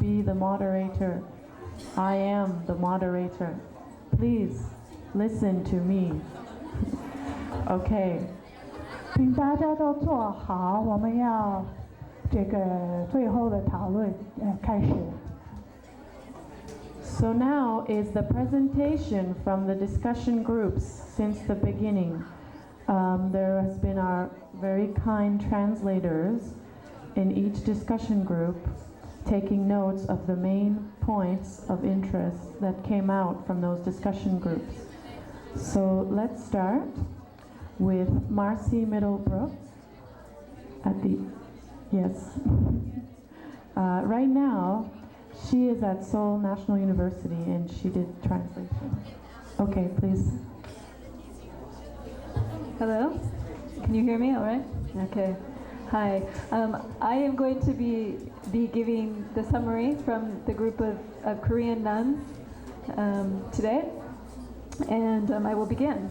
Be the moderator. I am the moderator. Please listen to me. Okay. 请大家都坐好，我们要这个最后的讨论开始。So now is the presentation from the discussion groups since the beginning. There has been our very kind translators in each discussion group taking notes of the main points of interest that came out from those discussion groups. So let's start with Marcy Middlebrook at the Yes. Right now, she is at Seoul National University and she did translation. Okay, please. Hello? Can you hear me all right? Okay. Hi. I am going to be giving the summary from the group of Korean nuns today, and I will begin.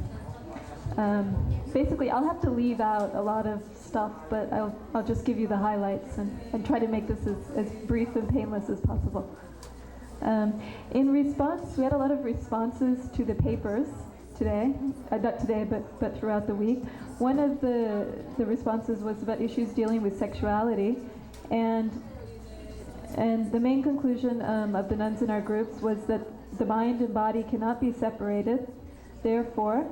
Basically, I'll have to leave out a lot of stuff, but I'll just give you the highlights and try to make this as brief and painless as possible. In response, we had a lot of responses to the papers today, not today, but throughout the week. One of the responses was about issues dealing with sexuality, and the main conclusion of the nuns in our groups was that the mind and body cannot be separated. Therefore,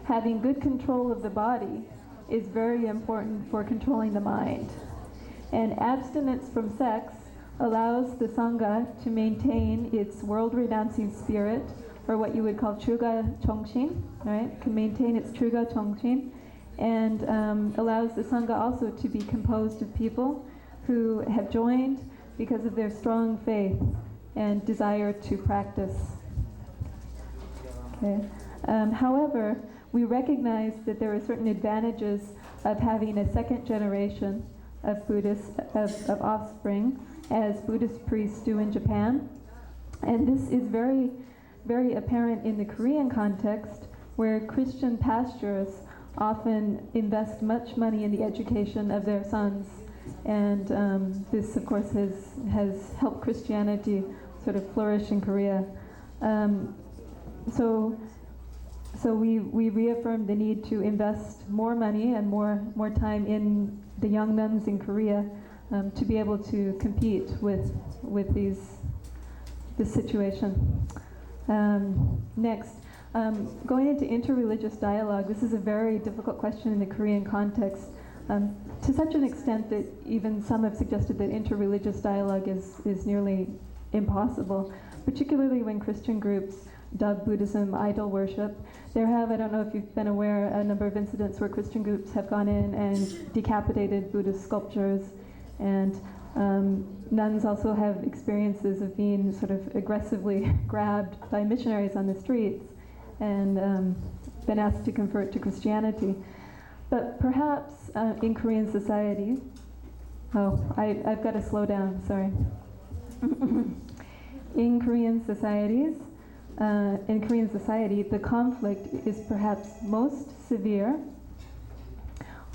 having good control of the body is very important for controlling the mind. And abstinence from sex allows the Sangha to maintain its world-renouncing spirit, or what you would call Chuga Chongshin, right? Can maintain its Chuga Chongshin, and allows the Sangha also to be composed of people who have joined because of their strong faith and desire to practice. Okay. However, we recognize that there are certain advantages of having a second generation of Buddhists, of offspring, as Buddhist priests do in Japan. And this is very, very apparent in the Korean context, where Christian pastors often invest much money in the education of their sons. And this, of course, has helped Christianity sort of flourish in Korea. So we reaffirmed the need to invest more money and more time in the young nuns in Korea to be able to compete with this situation. Next, going into interreligious dialogue, this is a very difficult question in the Korean context, to such an extent that even some have suggested that interreligious dialogue is nearly impossible, particularly when Christian groups dub Buddhism idol worship. There have, I don't know if you've been aware, a number of incidents where Christian groups have gone in and decapitated Buddhist sculptures, and nuns also have experiences of being sort of aggressively grabbed by missionaries on the streets and been asked to convert to Christianity. But perhaps in Korean society, I've got to slow down, sorry. In Korean society, the conflict is perhaps most severe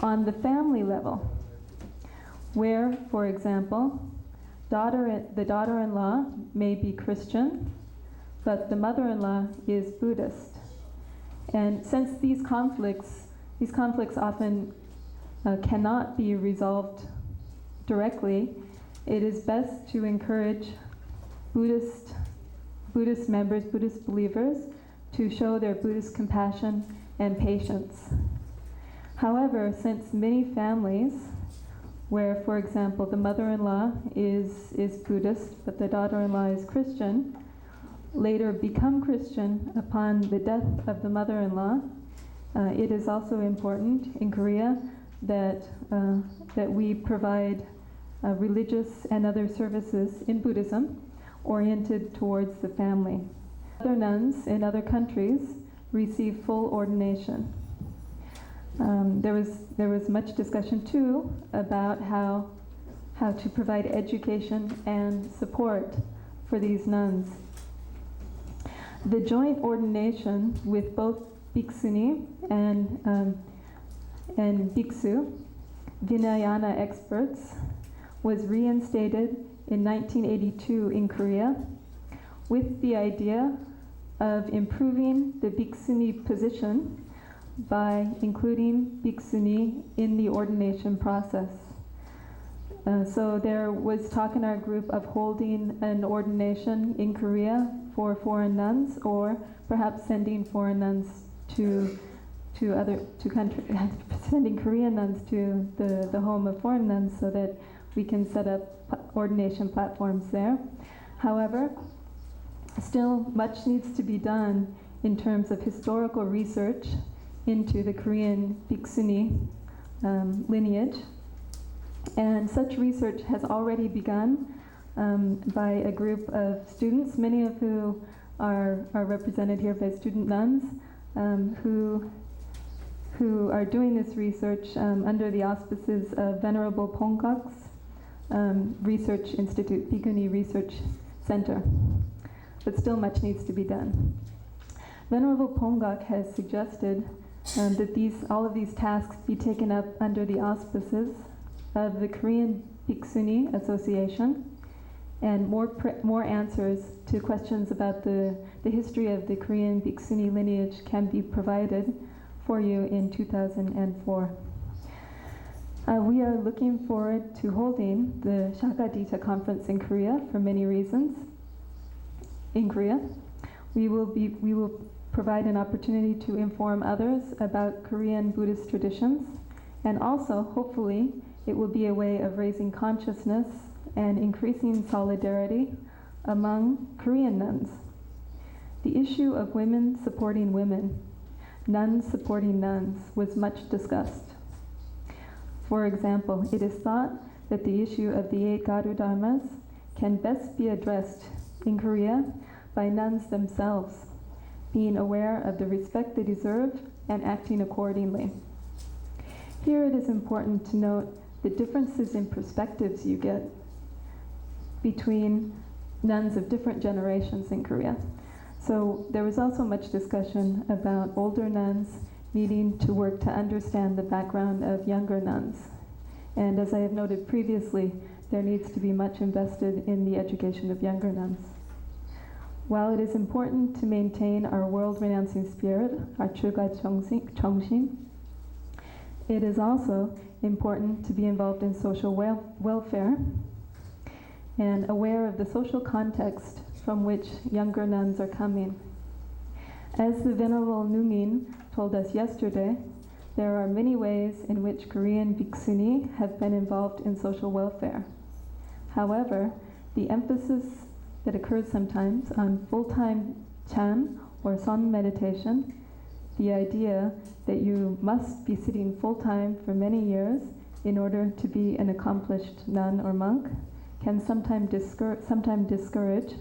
on the family level, where, for example, the daughter-in-law may be Christian, but the mother-in-law is Buddhist. And since these conflicts often cannot be resolved directly, it is best to encourage Buddhist members, Buddhist believers, to show their Buddhist compassion and patience. However, since many families where, for example, the mother-in-law is Buddhist, but the daughter-in-law is Christian, later become Christian upon the death of the mother-in-law, it is also important in Korea that we provide religious and other services in Buddhism oriented towards the family. Other nuns in other countries receive full ordination. There was much discussion too about how to provide education and support for these nuns. The joint ordination with both Bhikshuni and Bhiksu, Vinayana experts, was reinstated in 1982 in Korea with the idea of improving the Bhikshuni position by including Bhikshuni in the ordination process. So there was talk in our group of holding an ordination in Korea for foreign nuns, or perhaps sending foreign nuns to countries, sending Korean nuns to the home of foreign nuns so that we can set up ordination platforms there. However, still much needs to be done in terms of historical research into the Korean Bhikshuni lineage. And such research has already begun by a group of students, many of who are represented here by student nuns, who are doing this research under the auspices of Venerable Pongak's Research Institute, Bhikkhuni Research Center. But still much needs to be done. Venerable Pongak has suggested that all of these tasks be taken up under the auspices of the Korean Bhikkhuni Association, and more answers to questions about the history of the Korean Bhikkhuni lineage can be provided for you in 2004. We are looking forward to holding the Sakyadhita Conference in Korea for many reasons. In Korea, we will provide an opportunity to inform others about Korean Buddhist traditions, and also, hopefully, it will be a way of raising consciousness and increasing solidarity among Korean nuns. The issue of women supporting women, nuns supporting nuns, was much discussed. For example, it is thought that the issue of the 8 Garu Dharmas can best be addressed in Korea by nuns themselves, being aware of the respect they deserve and acting accordingly. Here it is important to note the differences in perspectives you get between nuns of different generations in Korea. So there was also much discussion about older nuns needing to work to understand the background of younger nuns. And as I have noted previously, there needs to be much invested in the education of younger nuns. While it is important to maintain our world-renouncing spirit, our Chuga Chongshin, it is also important to be involved in social welfare and aware of the social context from which younger nuns are coming. As the Venerable Nungin told us yesterday, there are many ways in which Korean bhikkhuni have been involved in social welfare. However, the emphasis that occurs sometimes on full-time chan or son meditation, the idea that you must be sitting full-time for many years in order to be an accomplished nun or monk, can sometimes discourage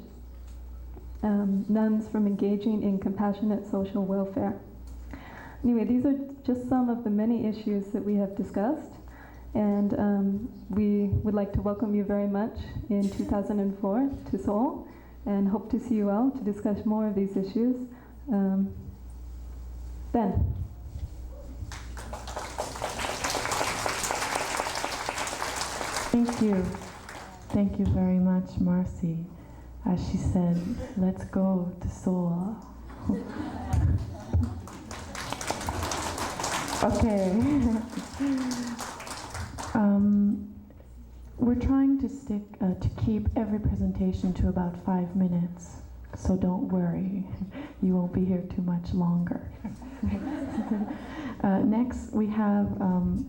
nuns from engaging in compassionate social welfare. Anyway, these are just some of the many issues that we have discussed, and we would like to welcome you very much in 2004 to Seoul, and hope to see you all to discuss more of these issues. Ben. Thank you. Thank you very much, Marcy. As she said, let's go to Seoul. Okay. We're trying to keep every presentation to about 5 minutes, so don't worry, you won't be here too much longer. Next, we have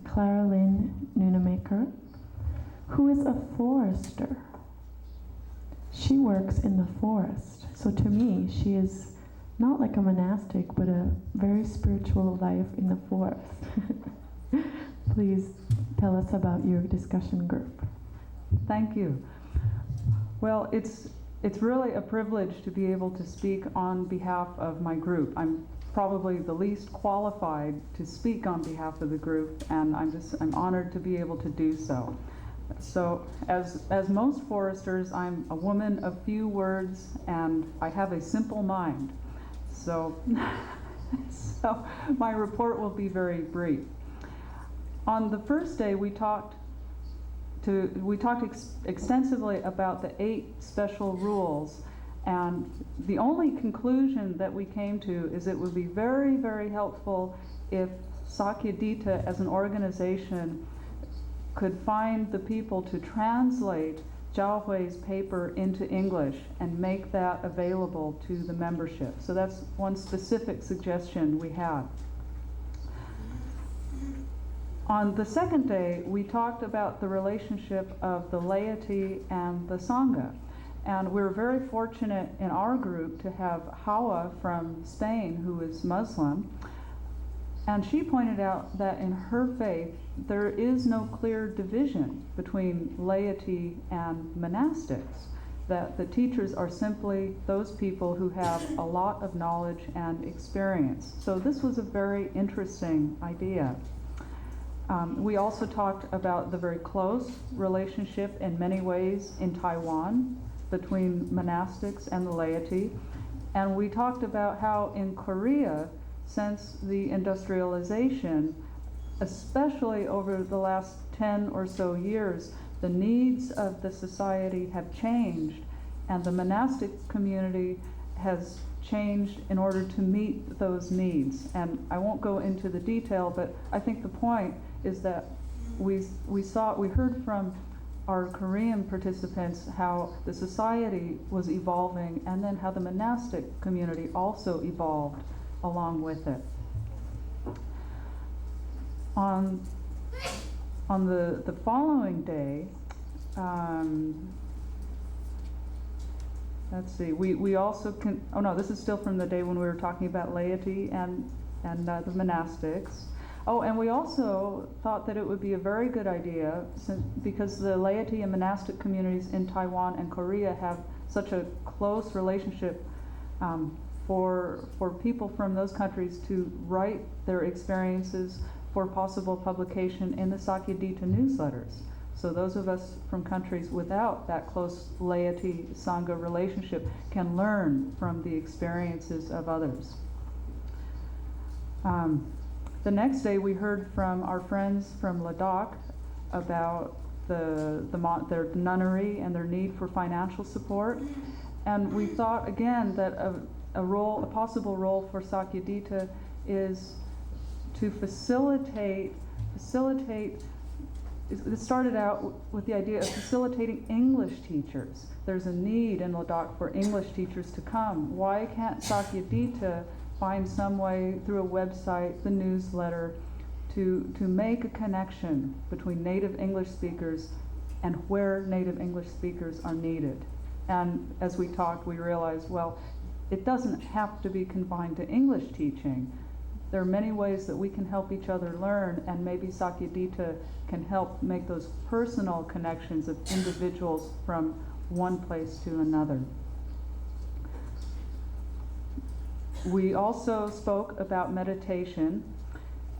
Clara Lynn Nunemaker, who is a forester. She works in the forest, so to me, she is not like a monastic, but a very spiritual life in the forest. Please tell us about your discussion group. Thank you. Well, it's really a privilege to be able to speak on behalf of my group. I'm probably the least qualified to speak on behalf of the group, and I'm honored to be able to do so. So, as most foresters, I'm a woman of few words, and I have a simple mind. So my report will be very brief. On the first day, we talked extensively about the 8 special rules, and the only conclusion that we came to is it would be very, very helpful if Sakyadhita as an organization could find the people to translate Zhao Hui's paper into English and make that available to the membership. So that's one specific suggestion we had. On the second day, we talked about the relationship of the laity and the Sangha. And we're very fortunate in our group to have Hawa from Spain, who is Muslim. And she pointed out that in her faith, there is no clear division between laity and monastics, that the teachers are simply those people who have a lot of knowledge and experience. So this was a very interesting idea. We also talked about the very close relationship in many ways in Taiwan between monastics and the laity. And we talked about how in Korea, since the industrialization, especially over the last 10 or so years, the needs of the society have changed, and the monastic community has changed in order to meet those needs. And I won't go into the detail, but I think the point is that we heard from our Korean participants how the society was evolving, and then how the monastic community also evolved along with it. On the following day, let's see, we also oh no, this is still from the day when we were talking about laity and the monastics. Oh, and we also thought that it would be a very good idea, because the laity and monastic communities in Taiwan and Korea have such a close relationship, for people from those countries to write their experiences for possible publication in the Sakyadhita newsletters. So those of us from countries without that close laity-sangha relationship can learn from the experiences of others. The next day we heard from our friends from Ladakh about their nunnery and their need for financial support. And we thought again that a possible role for Sakyadhita is to facilitate. It started out with the idea of facilitating English teachers. There's a need in Ladakh for English teachers to come. Why can't Sakyadhita find some way through a website, the newsletter, to make a connection between native English speakers and where native English speakers are needed? And as we talked, we realized, well, it doesn't have to be confined to English teaching. There are many ways that we can help each other learn, and maybe Sakyadhita can help make those personal connections of individuals from one place to another. We also spoke about meditation,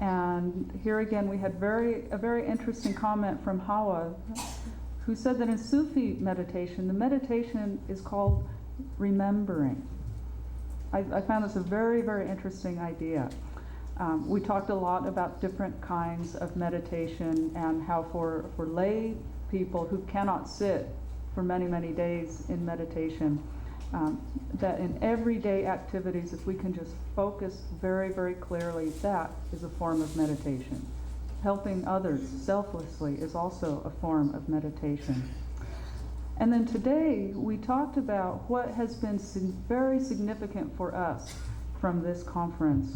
and here again we had a very interesting comment from Hawa, who said that in Sufi meditation, the meditation is called remembering. I found this a very, very interesting idea. We talked a lot about different kinds of meditation, and how for lay people who cannot sit for many, many days in meditation, that in everyday activities, if we can just focus very, very clearly, that is a form of meditation. Helping others selflessly is also a form of meditation. And then today, we talked about what has been very significant for us from this conference.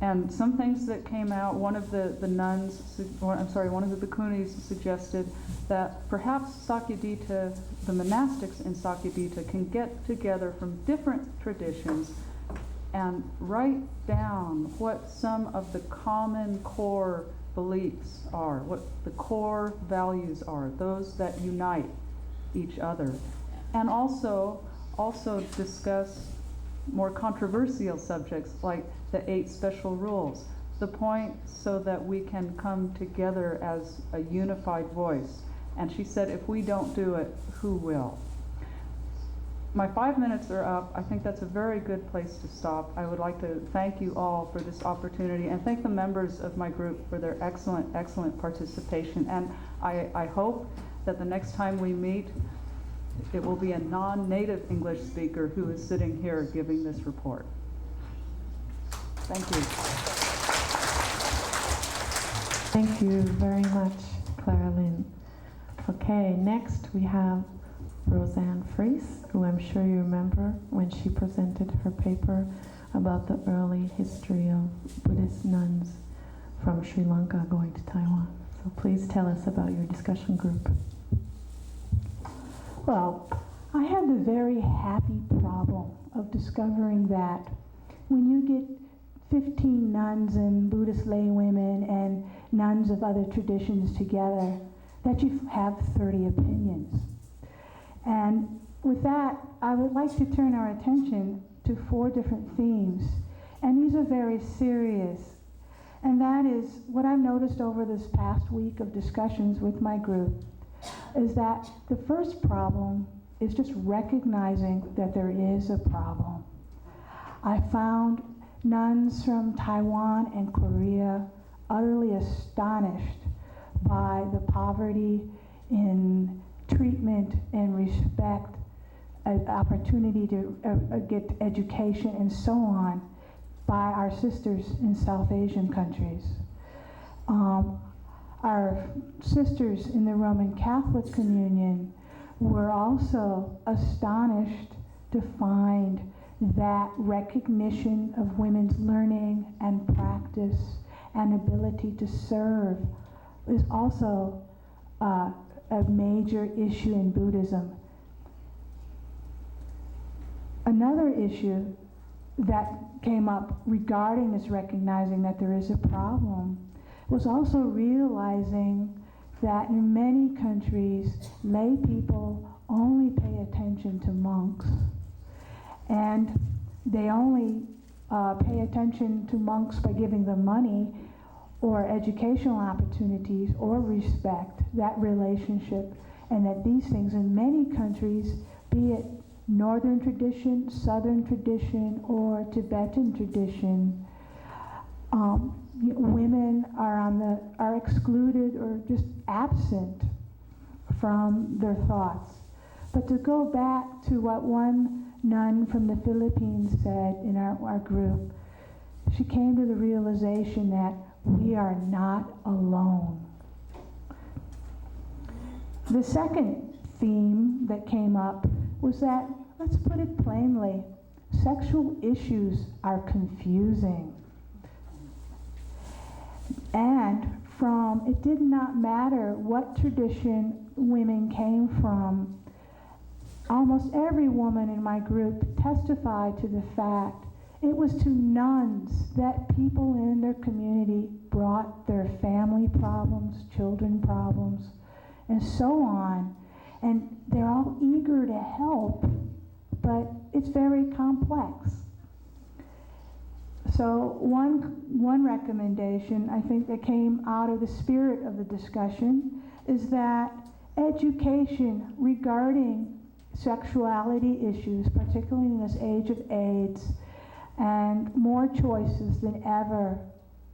And some things that came out, one of the bhikkhunis suggested that perhaps Sakyadhita, the monastics in Sakyadhita, can get together from different traditions and write down what some of the common core beliefs are, what the core values are, those that unite each other. And also discuss more controversial subjects like the 8 special rules. The point so that we can come together as a unified voice. And she said, if we don't do it, who will? My 5 minutes are up. I think that's a very good place to stop. I would like to thank you all for this opportunity, and thank the members of my group for their excellent participation. And I hope that the next time we meet, it will be a non-native English speaker who is sitting here giving this report. Thank you. Thank you very much, Clara Lynn. Okay, next we have Roseanne Fries, who I'm sure you remember when she presented her paper about the early history of Buddhist nuns from Sri Lanka going to Taiwan. So please tell us about your discussion group. Well, I had the very happy problem of discovering that when you get 15 nuns and Buddhist lay women and nuns of other traditions together, that you have 30 opinions. And with that, I would like to turn our attention to 4 different themes. And these are very serious. And that is what I've noticed over this past week of discussions with my group, is that the first problem is just recognizing that there is a problem. I found nuns from Taiwan and Korea utterly astonished by the poverty in treatment and respect, opportunity to get education and so on by our sisters in South Asian countries. Our sisters in the Roman Catholic Communion were also astonished to find that recognition of women's learning and practice and ability to serve is also a major issue in Buddhism. Another issue that came up regarding this recognizing that there is a problem was also realizing that in many countries, lay people only pay attention to monks. And they only pay attention to monks by giving them money or educational opportunities or respect, that relationship, and that these things in many countries, be it Northern tradition, Southern tradition, or Tibetan tradition, women are excluded or just absent from their thoughts. But to go back to what one nun from the Philippines said in our group, she came to the realization that we are not alone. The second theme that came up was that, let's put it plainly, sexual issues are confusing. And it did not matter what tradition women came from, almost every woman in my group testified to the fact it was to nuns that people in their community brought their family problems, children problems, and so on. And they're all eager to help, but it's very complex. So one recommendation, I think, that came out of the spirit of the discussion is that education regarding sexuality issues, particularly in this age of AIDS, and more choices than ever,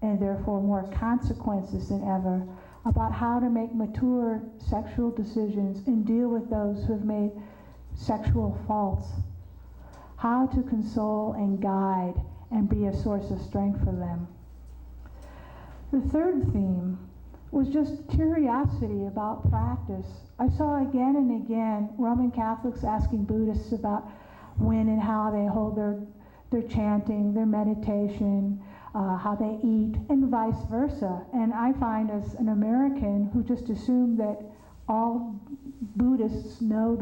and therefore more consequences than ever, about how to make mature sexual decisions and deal with those who have made sexual faults, how to console and guide and be a source of strength for them. The third theme was just curiosity about practice. I saw again and again Roman Catholics asking Buddhists about when and how they hold their chanting, their meditation, how they eat, and vice versa. And I find, as an American who just assumed that all Buddhists know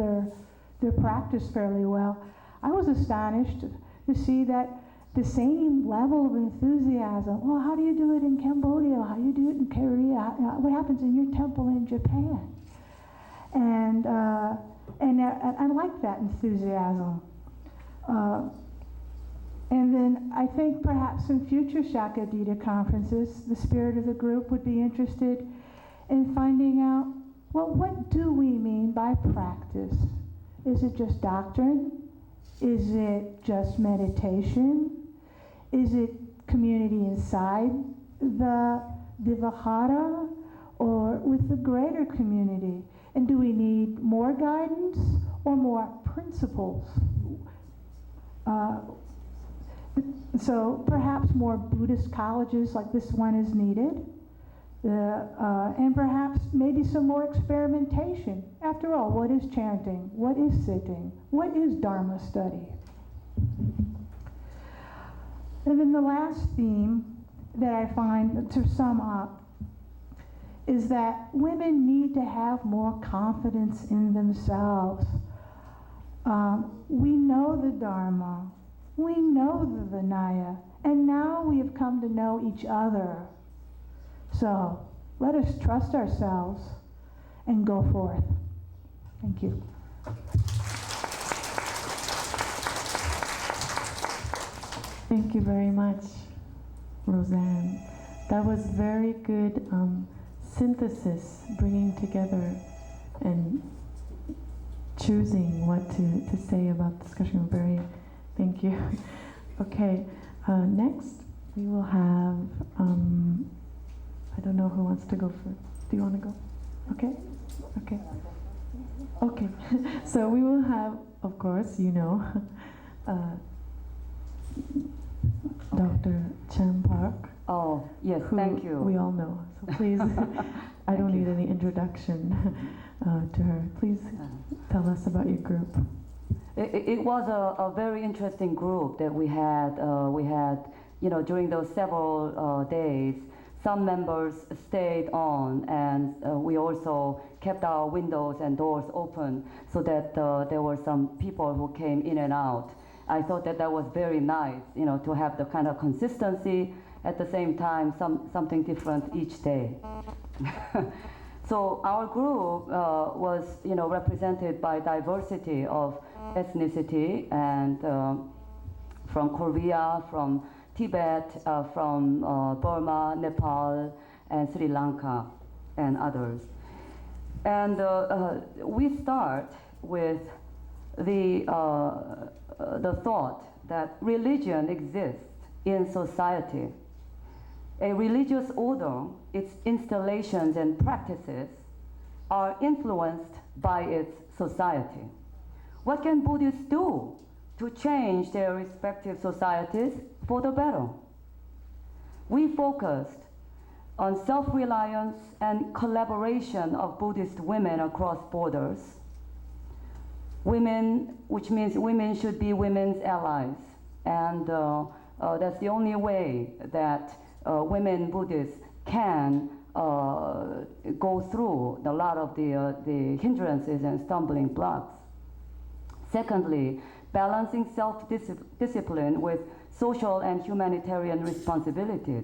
their practice fairly well, I was astonished to see that the same level of enthusiasm, well, how do you do it in Cambodia? How do you do it in Korea? What happens in your temple in Japan? And I like that enthusiasm. And then I think perhaps in future Sakyadhita conferences, the spirit of the group would be interested in finding out, well, what do we mean by practice? Is it just doctrine? Is it just meditation? Is it community inside the Vihara or with the greater community? And do we need more guidance or more principles? So perhaps more Buddhist colleges like this one is needed. And perhaps maybe some more experimentation. After all, what is chanting? What is sitting? What is Dharma study? And then the last theme that I find, to sum up, is that women need to have more confidence in themselves. We know the Dharma. We know the Vinaya, and now we have come to know each other. So let us trust ourselves and go forth. Thank you. Thank you very much, Roseanne. That was very good synthesis, bringing together and choosing what to say about discussion. Thank you. Okay, next we will have, I don't know who wants to go first. Do you want to go? Okay, okay. Okay, so we will have, of course, you know, Dr. Chan Park. Oh, yes, who thank you. We all know, so please, I don't need any introduction to her. Please tell us about your group. It was a very interesting group that we had. You know, during those several days, some members stayed on, and we also kept our windows and doors open so that there were some people who came in and out. I thought that was very nice, you know, to have the kind of consistency, at the same time something different each day. So our group was, you know, represented by diversity of ethnicity, and from Korea, from Tibet, from Burma, Nepal, and Sri Lanka, and others. And we start with the thought that religion exists in society. A religious order, its installations and practices are influenced by its society. What can Buddhists do to change their respective societies for the better? We focused on self-reliance and collaboration of Buddhist women across borders. Women, which means women should be women's allies, and that's the only way that women Buddhists can go through a lot of the hindrances and stumbling blocks. Secondly, balancing self-discipline with social and humanitarian responsibilities.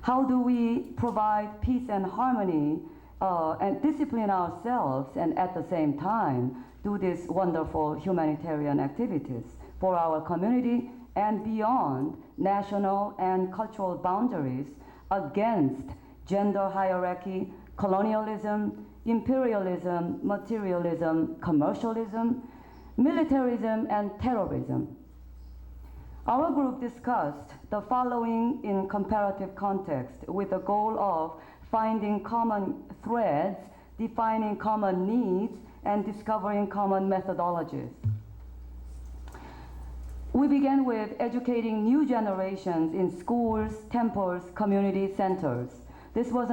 How do we provide peace and harmony and discipline ourselves, and at the same time do these wonderful humanitarian activities for our community and beyond national and cultural boundaries, against gender hierarchy, colonialism, imperialism, materialism, commercialism, militarism, and terrorism. Our group discussed the following in comparative context with the goal of finding common threads, defining common needs, and discovering common methodologies. We began with educating new generations in schools, temples, community centers. This was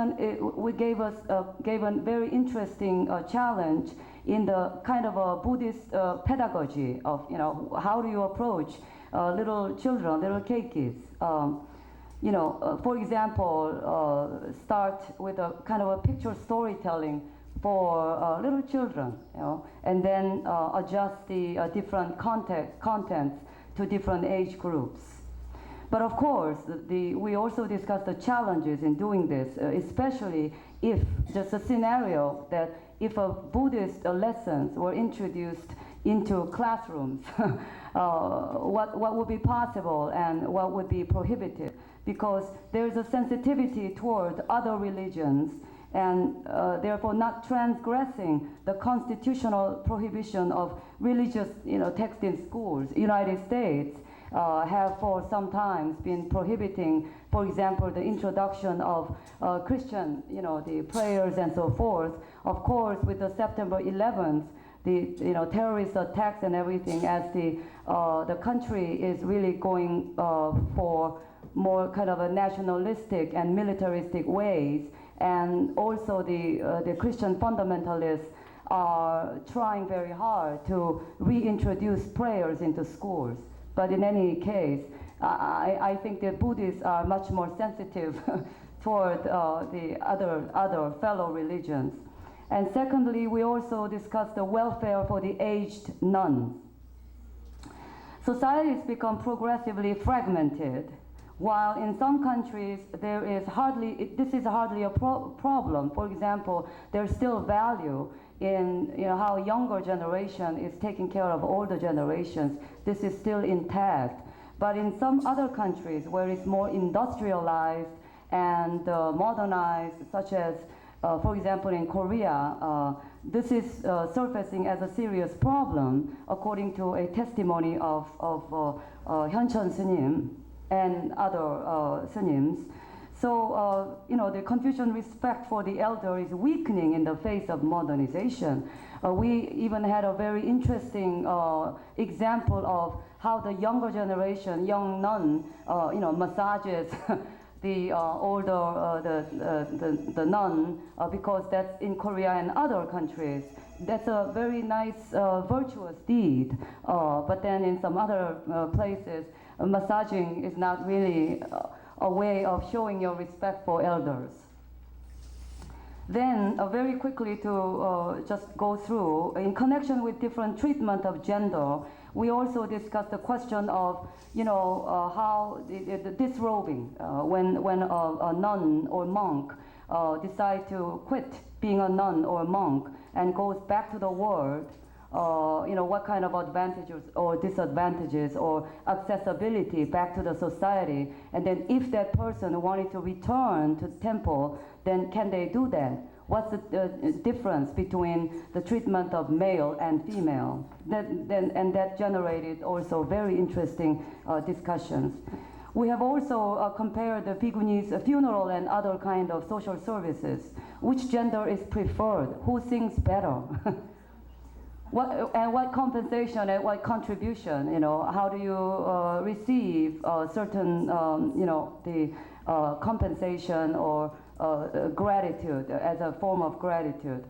gave a very interesting challenge in the kind of a Buddhist pedagogy of, you know, how do you approach little children, little keikis. You know, for example, start with a kind of a picture storytelling for little children, you know, and then adjust the different contents to different age groups. But of course, we also discussed the challenges in doing this, especially if just a scenario that if a Buddhist lessons were introduced into classrooms, what would be possible and what would be prohibited, because there's a sensitivity toward other religions, and therefore not transgressing the constitutional prohibition of religious, you know, text in schools. United States have for some time been prohibiting, for example, the introduction of Christian, you know, the prayers and so forth. Of course, with the September 11th, the, you know, terrorist attacks and everything, as the country is really going for more kind of a nationalistic and militaristic ways, and also the Christian fundamentalists are trying very hard to reintroduce prayers into schools. But in any case, I think the Buddhists are much more sensitive toward the other fellow religions. And secondly, we also discussed the welfare for the aged nuns. societies become progressively fragmented, while in some countries there is this is hardly a problem. For example, there's still value in how younger generation is taking care of older generations. This is still intact. But in some other countries where it's more industrialized and modernized, such as, for example, in Korea, this is surfacing as a serious problem, according to a testimony of Hyuncheon S님 and other Snims. So, the Confucian respect for the elder is weakening in the face of modernization. We even had a very interesting example of how the younger generation, young nun, massages the older, the nun, because that's in Korea and other countries. That's a very nice, virtuous deed. But then in some other places, massaging is not really a way of showing your respect for elders. Then, very quickly to just go through, in connection with different treatment of gender, we also discussed the question of, how the disrobing, when a nun or monk decide to quit being a nun or monk and goes back to the world, what kind of advantages or disadvantages or accessibility back to the society. And then if that person wanted to return to the temple, then can they do that? What's the difference between the treatment of male and female? That generated also very interesting discussions. We have also compared the bhikkhuni's funeral and other kind of social services. Which gender is preferred? Who sings better? What compensation and what contribution? How do you receive certain, the compensation or gratitude as a form of gratitude?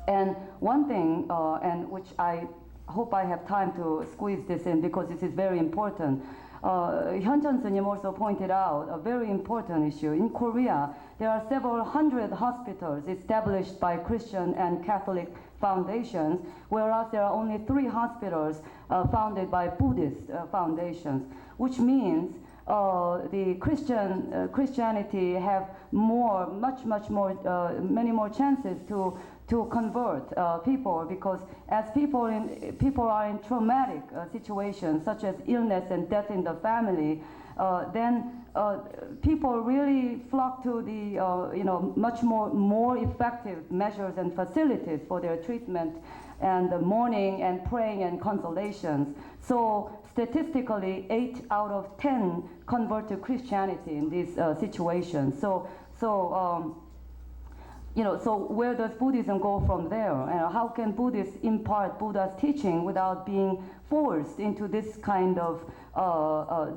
And one thing, and which I hope I have time to squeeze this in because this is very important. Hyuncheon S님 also pointed out a very important issue. In Korea, there are several hundred hospitals established by Christian and Catholic foundations, whereas there are only 3 hospitals founded by Buddhist foundations, which means the Christianity have many more chances to convert people, because as people are in traumatic situations such as illness and death in the family, then people really flock to the much more effective measures and facilities for their treatment and the mourning and praying and consolations. So statistically, 8 out of 10 convert to Christianity in these situations. So where does Buddhism go from there? And how can Buddhists impart Buddha's teaching without being forced into this kind of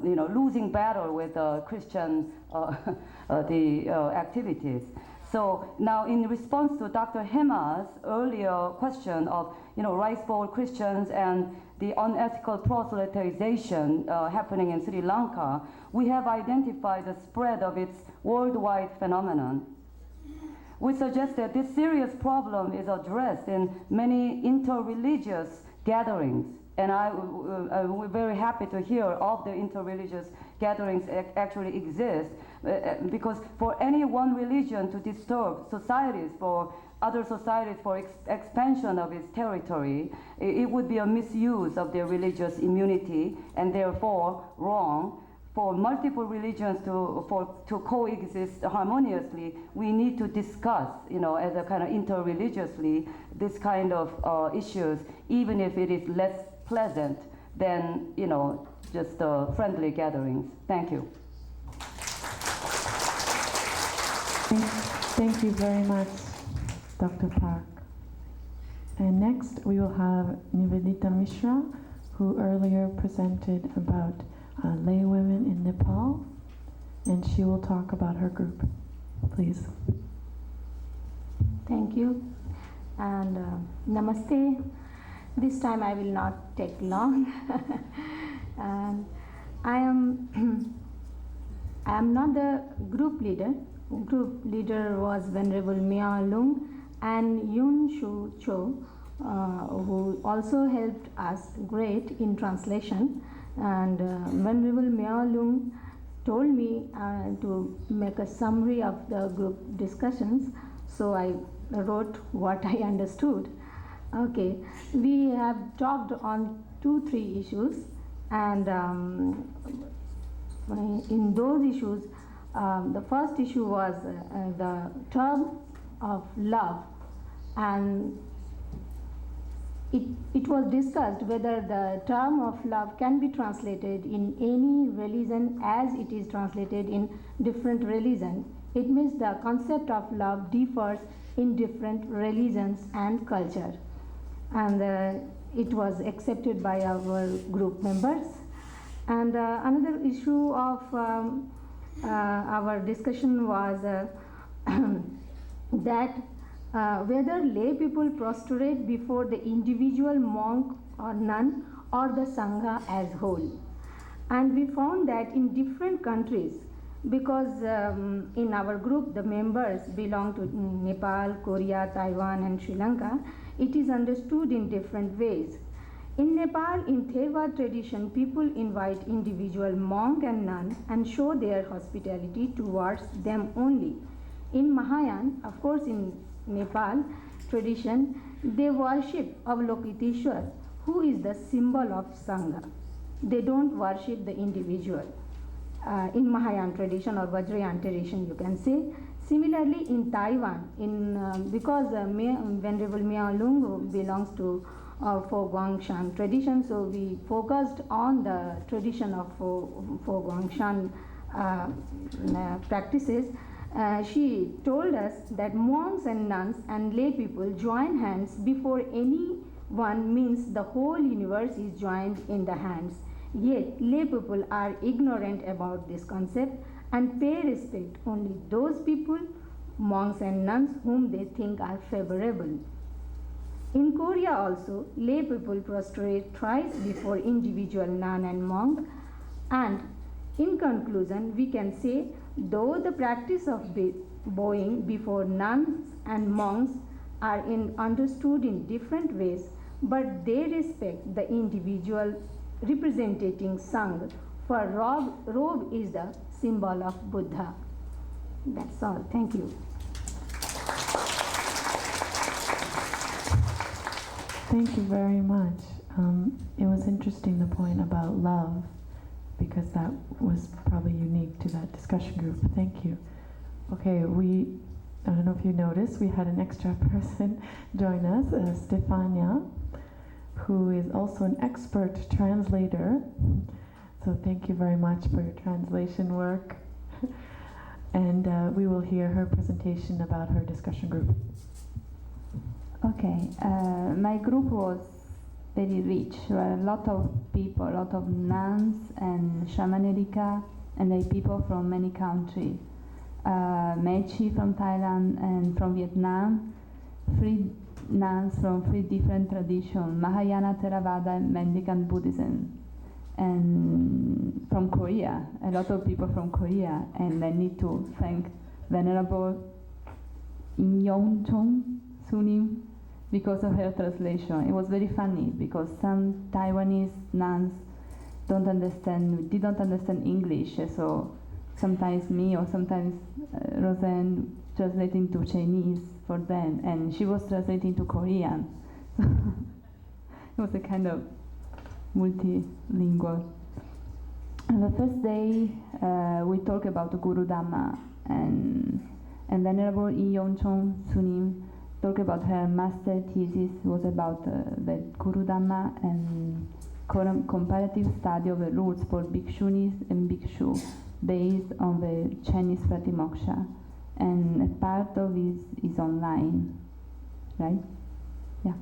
losing battle with Christian activities? So now, in response to Dr. Hema's earlier question of rice bowl Christians and the unethical proselytization happening in Sri Lanka, we have identified the spread of its worldwide phenomenon. We suggest that this serious problem is addressed in many interreligious gatherings. And we're very happy to hear of the interreligious gatherings actually exist, because for any one religion to disturb societies for other societies for expansion of its territory, it would be a misuse of their religious immunity and therefore wrong. For multiple religions to coexist harmoniously, we need to discuss, as a kind of interreligiously, this kind of issues, even if it is less pleasant than, just friendly gatherings. Thank you. Thank you very much, Dr. Park. And next we will have Nivedita Mishra, who earlier presented about lay women in Nepal, and she will talk about her group. Please. Thank you, and namaste. This time I will not take long. And I am not the group leader. Group leader was Venerable Mia Lung and Yun Shu Cho, who also helped us great in translation. And Venerable Mia Lung told me to make a summary of the group discussions, so I wrote what I understood. Okay, we have talked on 2-3 issues, and in those issues, the first issue was the term of love, and it was discussed whether the term of love can be translated in any religion as it is translated in different religions. It means the concept of love differs in different religions and culture. And it was accepted by our group members. And another issue of our discussion was that whether lay people prostrate before the individual monk or nun or the Sangha as whole. And we found that in different countries, because in our group the members belong to Nepal, Korea, Taiwan and Sri Lanka, it is understood in different ways. In Nepal, in Theravada tradition, people invite individual monk and nun and show their hospitality towards them only. In Mahayana, of course in Nepal tradition, they worship Avalokiteshwar, who is the symbol of Sangha. They don't worship the individual. In Mahayana tradition or Vajrayana tradition, you can say. Similarly, in Taiwan, because Venerable Mia Lung belongs to Fo Guangshan tradition, so we focused on the tradition of Fo Guangshan practices. She told us that monks and nuns and lay people join hands before anyone means the whole universe is joined in the hands. Yet lay people are ignorant about this concept and pay respect only those people, monks and nuns, whom they think are favorable. In Korea also, lay people prostrate thrice before individual nun and monk. And in conclusion, we can say, though the practice of bowing before nuns and monks are understood in different ways, but they respect the individual representing Sangha, for robe is the symbol of Buddha. That's all. Thank you. Thank you very much. It was interesting, the point about love, because that was probably unique to that discussion group. Thank you. Okay, I don't know if you noticed, we had an extra person join us, Stefania, who is also an expert translator. So thank you very much for your translation work. And we will hear her presentation about her discussion group. Okay, my group was very rich. There were a lot of people, a lot of nuns and shamanerica, and lay people from many countries. Mechi from Thailand and from Vietnam, 3 nuns from 3 different traditions, Mahayana, Theravada, and Mendicant Buddhism. And from Korea, a lot of people from Korea, and I need to thank Venerable In Yong Chung Sunim because of her translation. It was very funny because some Taiwanese nuns didn't understand English, so sometimes me or sometimes Roseanne translating to Chinese for them, and she was translating to Korean. It was a kind of multilingual. And the first day we talked about Guru Dhamma, and Venerable In Yong Chung Sunim talked about her master thesis was about the Guru Dhamma and comparative study of the rules for bhikshunis and bhikshu based on the Chinese Pratimoksha, and a part of it is online, right? Yeah,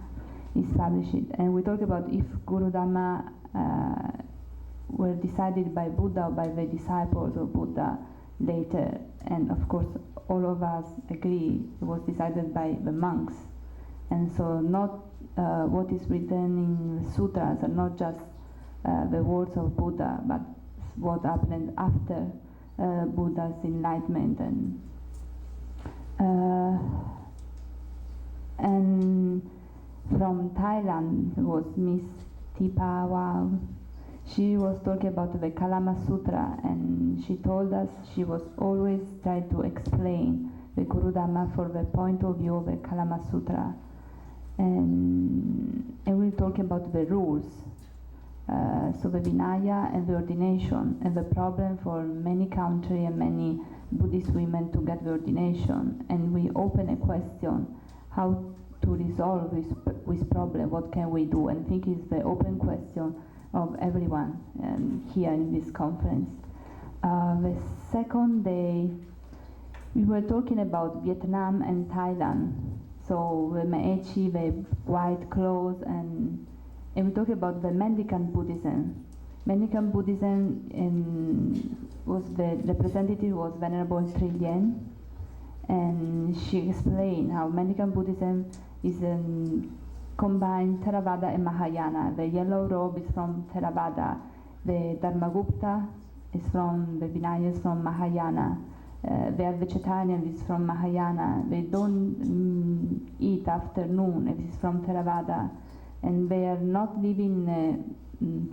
it's published. And we talk about if Guru Dhamma were decided by Buddha or by the disciples of Buddha later, and of course all of us agree it was decided by the monks. And so not what is written in the sutras are not just the words of Buddha, but what happened after Buddha's enlightenment. And From Thailand was Miss Tipa Wow. She was talking about the Kalama Sutra, and she told us she was always trying to explain the Guru Dhamma from the point of view of the Kalama Sutra. And we'll talk about the rules. So the Vinaya and the ordination, and the problem for many countries and many Buddhist women to get the ordination. And we open a question, how to resolve this problem, what can we do? And I think it's the open question of everyone here in this conference. The second day, we were talking about Vietnam and Thailand. So the Maechi, the white clothes, and we talked about the mendicant Buddhism. Mendicant Buddhism was the representative was Venerable Trillian, and she explained how mendicant Buddhism is combined Theravada and Mahayana. The yellow robe is from Theravada. The Dharmagupta is from the Vinaya is from Mahayana. They are vegetarian, is from Mahayana. They don't eat after noon, it is from Theravada. And they are not living in a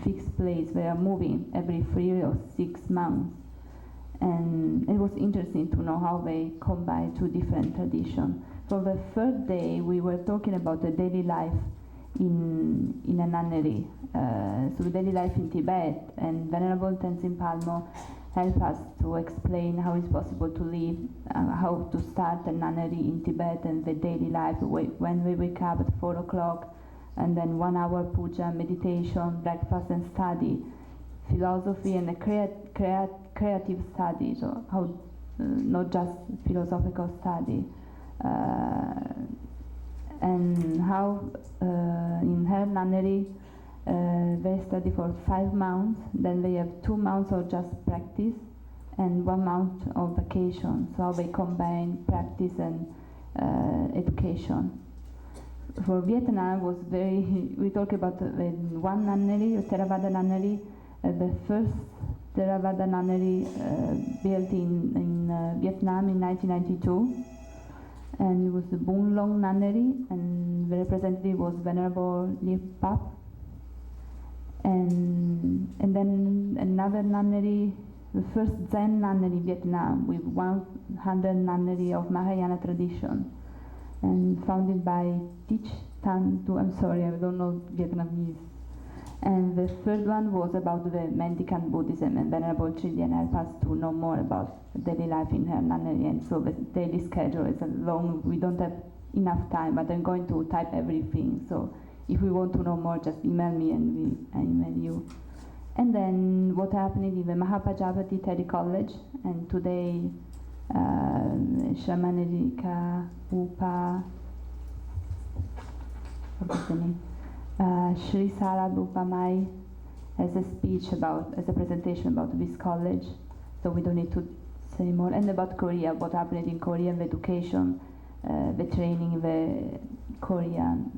fixed place, they are moving every 3 or 6 months. And it was interesting to know how they combine two different traditions. For the third day, we were talking about the daily life in a nunnery. So the daily life in Tibet, and Venerable Tenzin Palmo helped us to explain how it's possible to live, how to start a nunnery in Tibet, and the daily life, when we wake up at 4 o'clock, and then 1 hour puja, meditation, breakfast and study, philosophy and a creative study, so how not just philosophical study. And how in her nunnery they study for 5 months, then they have 2 months of just practice and 1 month of vacation. So they combine practice and education. For Vietnam was we talk about one nunnery, Theravada nunnery, the first Theravada nunnery built in Vietnam in 1992. And it was the Bung Long Nunnery, and the representative was Venerable Liep Pap. And then another nunnery, the first Zen nunnery in Vietnam, with 100 nunnery of Mahayana tradition, and founded by Thich Tan Tu. I'm sorry, I don't know Vietnamese. And the third one was about the mendicant Buddhism, and Venerable Trillian helped us to know more about daily life in her nunnery. And so the daily schedule is long, we don't have enough time, but I'm going to type everything. So if we want to know more, just email me and I email you. And then what happened in the Mahapajapati Teddy College, and today Shramanarika Upa, what's the name? Sri Sarad Upamai has a speech as a presentation about this college, so we don't need to say more. And about Korea, what happened in Korean, the education, the training, the Korean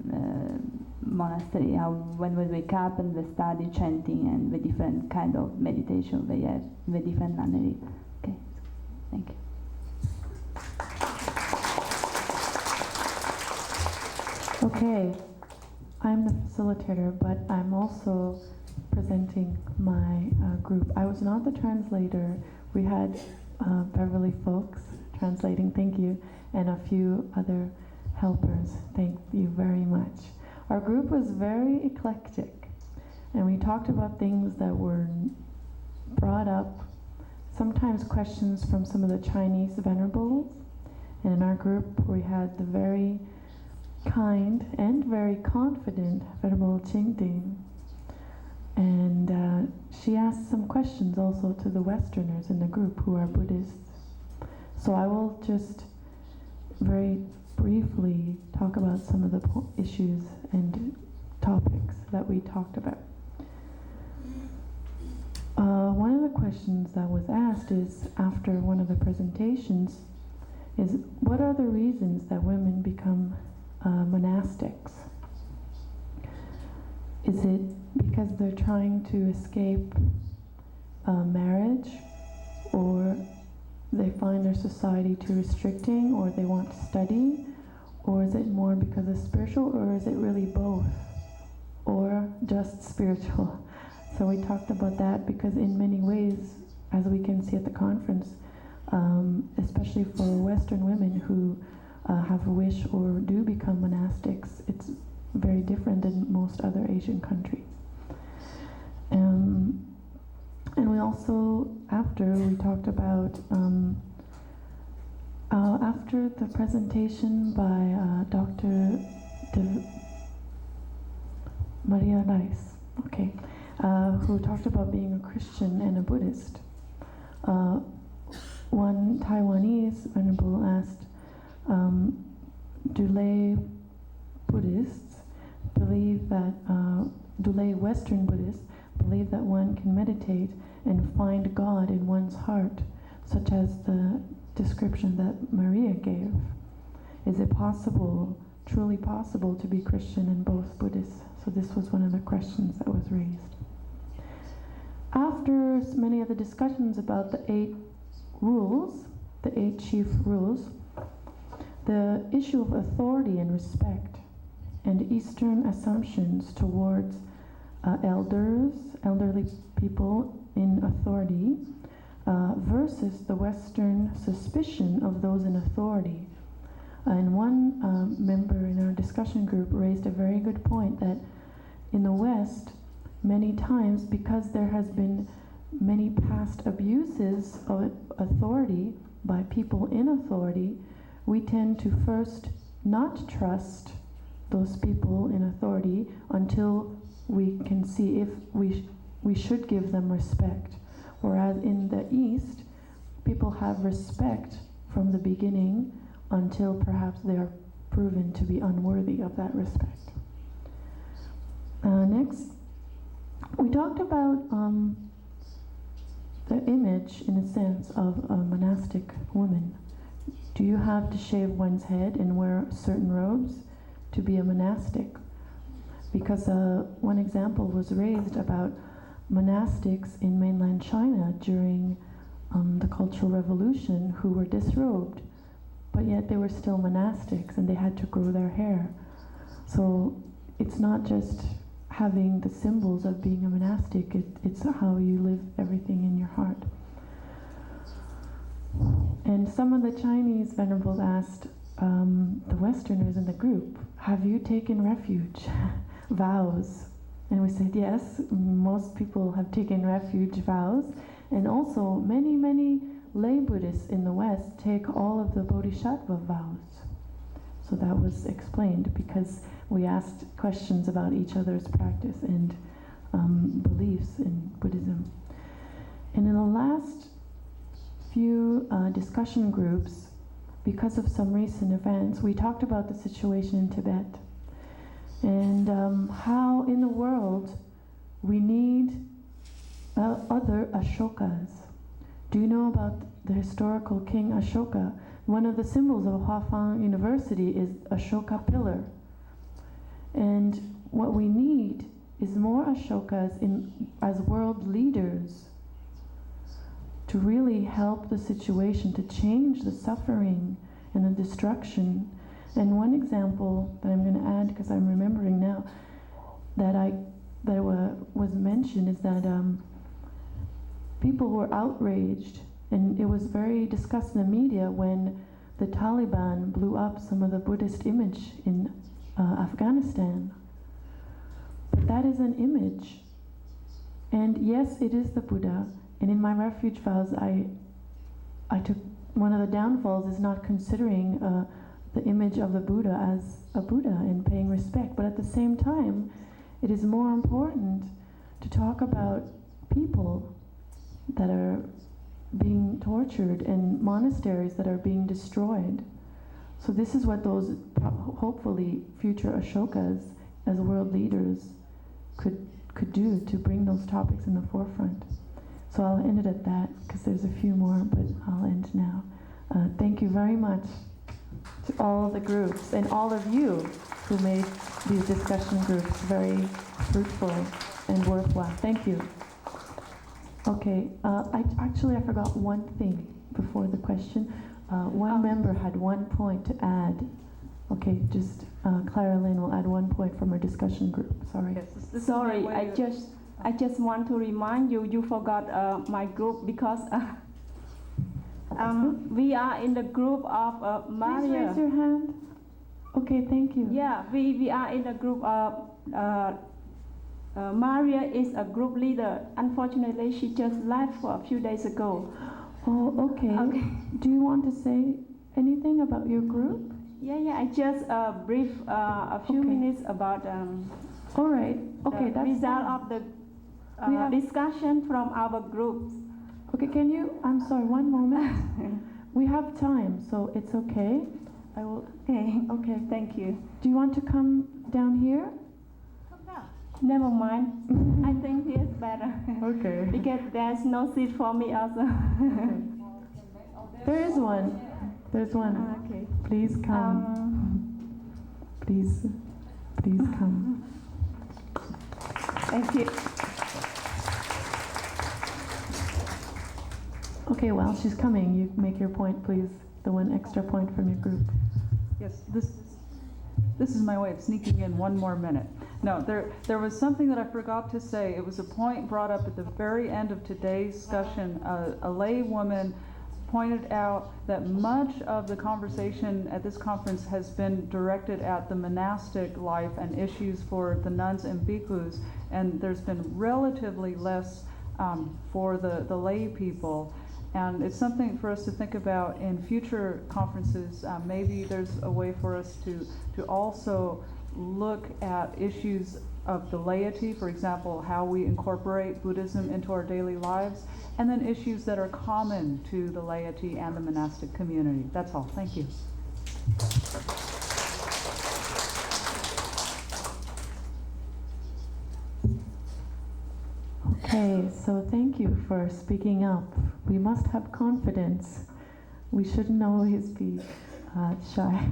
monastery, how when we wake up and the study, chanting, and the different kind of meditation they have, the different nunnery. Okay, thank you. Okay. I'm the facilitator, but I'm also presenting my group. I was not the translator. We had Beverly Folks translating, thank you, and a few other helpers. Thank you very much. Our group was very eclectic, and we talked about things that were brought up, sometimes questions from some of the Chinese venerables. And in our group, we had the very kind and very confident Venerable Qingding. And she asked some questions also to the Westerners in the group who are Buddhists. So I will just very briefly talk about some of the issues and topics that we talked about. One of the questions that was asked is, after one of the presentations, is what are the reasons that women become monastics? Is it because they're trying to escape marriage, or they find their society too restricting, or they want to study, Or is it more because of spiritual, or is it really both? Or just spiritual? So we talked about that because in many ways, as we can see at the conference, especially for Western women who have a wish or do become monastics, it's very different than most other Asian countries. And we also, after we talked about, after the presentation by Dr. Maria Rice, okay, who talked about being a Christian and a Buddhist, one Taiwanese venerable asked, do lay Buddhists believe that, do lay Western Buddhists believe that one can meditate and find God in one's heart, such as the description that Maria gave? Is it possible, truly possible, to be Christian and both Buddhist? So this was one of the questions that was raised. After many of the discussions about the 8 rules, the 8 chief rules, the issue of authority and respect and Eastern assumptions towards elderly people in authority, versus the Western suspicion of those in authority. And one member in our discussion group raised a very good point that in the West, many times, because there has been many past abuses of authority by people in authority, we tend to first not trust those people in authority until we can see if we should give them respect. Whereas in the East, people have respect from the beginning until perhaps they are proven to be unworthy of that respect. Next, we talked about the image, in a sense, of a monastic woman. Do you have to shave one's head and wear certain robes to be a monastic? Because one example was raised about monastics in mainland China during the Cultural Revolution who were disrobed, but yet they were still monastics and they had to grow their hair. So it's not just having the symbols of being a monastic, it's how you live everything in your heart. And some of the Chinese venerables asked the Westerners in the group, have you taken refuge, vows? And we said, yes, most people have taken refuge vows. And also, many, many lay Buddhists in the West take all of the Bodhisattva vows. So that was explained because we asked questions about each other's practice and beliefs in Buddhism. And in the last few discussion groups, because of some recent events, we talked about the situation in Tibet and how in the world we need other Ashokas. Do you know about the historical King Ashoka? One of the symbols of Huafang University is Ashoka pillar. And what we need is more Ashokas as world leaders to really help the situation, to change the suffering and the destruction. And one example that I'm going to add, because I'm remembering now, that was mentioned is that people were outraged, and it was very discussed in the media when the Taliban blew up some of the Buddhist image in Afghanistan. But that is an image. And yes, it is the Buddha. And in my refuge vows, I took one of the downfalls is not considering the image of the Buddha as a Buddha and paying respect. But at the same time, it is more important to talk about people that are being tortured and monasteries that are being destroyed. So this is what those hopefully future Ashokas as world leaders could do to bring those topics in the forefront. So I'll end it at that because there's a few more, but I'll end now. Thank you very much to all of the groups and all of you who made these discussion groups very fruitful and worthwhile. Thank you. Okay, I forgot one thing before the question. One member had one point to add Okay, just Clara Lynn will add 1 point from our discussion group. Sorry. Yes, this is Sorry, my way I just want to remind you, you forgot my group because we are in the group of Maria. Please raise your hand. Okay, thank you. Yeah, we are in the group of Maria is a group leader. Unfortunately, she just left for a few days ago. Oh, okay. Do you want to say anything about your group? Yeah, I just brief a few minutes about all right. Okay, the that's result fine. of the discussion from our groups. Okay, can you, I'm sorry, 1 moment. We have time, so it's okay. I will, okay, thank you. Do you want to come down here? Never mind. I think here's better. Okay. Because there's no seat for me also. There is one. There's one. Okay. Please come. Please come. Thank you. Okay, while she's coming, you make your point, please. The 1 extra point from your group. Yes, this is my way of sneaking in 1 more minute. No, there was something that I forgot to say. It was a point brought up at the very end of today's discussion. A lay woman pointed out that much of the conversation at this conference has been directed at the monastic life and issues for the nuns and bhikkhus, and there's been relatively less for the lay people. And it's something for us to think about in future conferences. Maybe there's a way for us to also look at issues of the laity, for example, how we incorporate Buddhism into our daily lives, and then issues that are common to the laity and the monastic community. That's all. Thank you. Okay, so thank you for speaking up. We must have confidence. We shouldn't always be shy.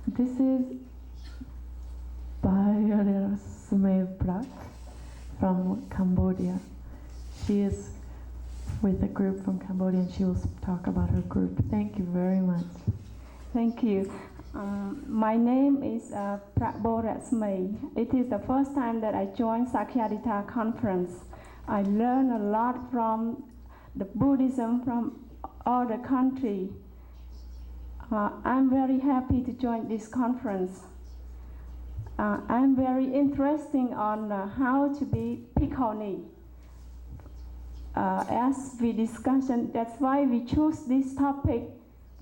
This is Bhayarer Sumebrak from Cambodia. She is with a group from Cambodia and she will talk about her group. Thank you very much. Thank you. My name is Prabhu Rasmay. It is the first time that I joined Sakyadhita Conference. I learned a lot from the Buddhism from all the country. I'm very happy to join this conference. I'm very interested on how to be Bhikkhuni. As we discussed, that's why we choose this topic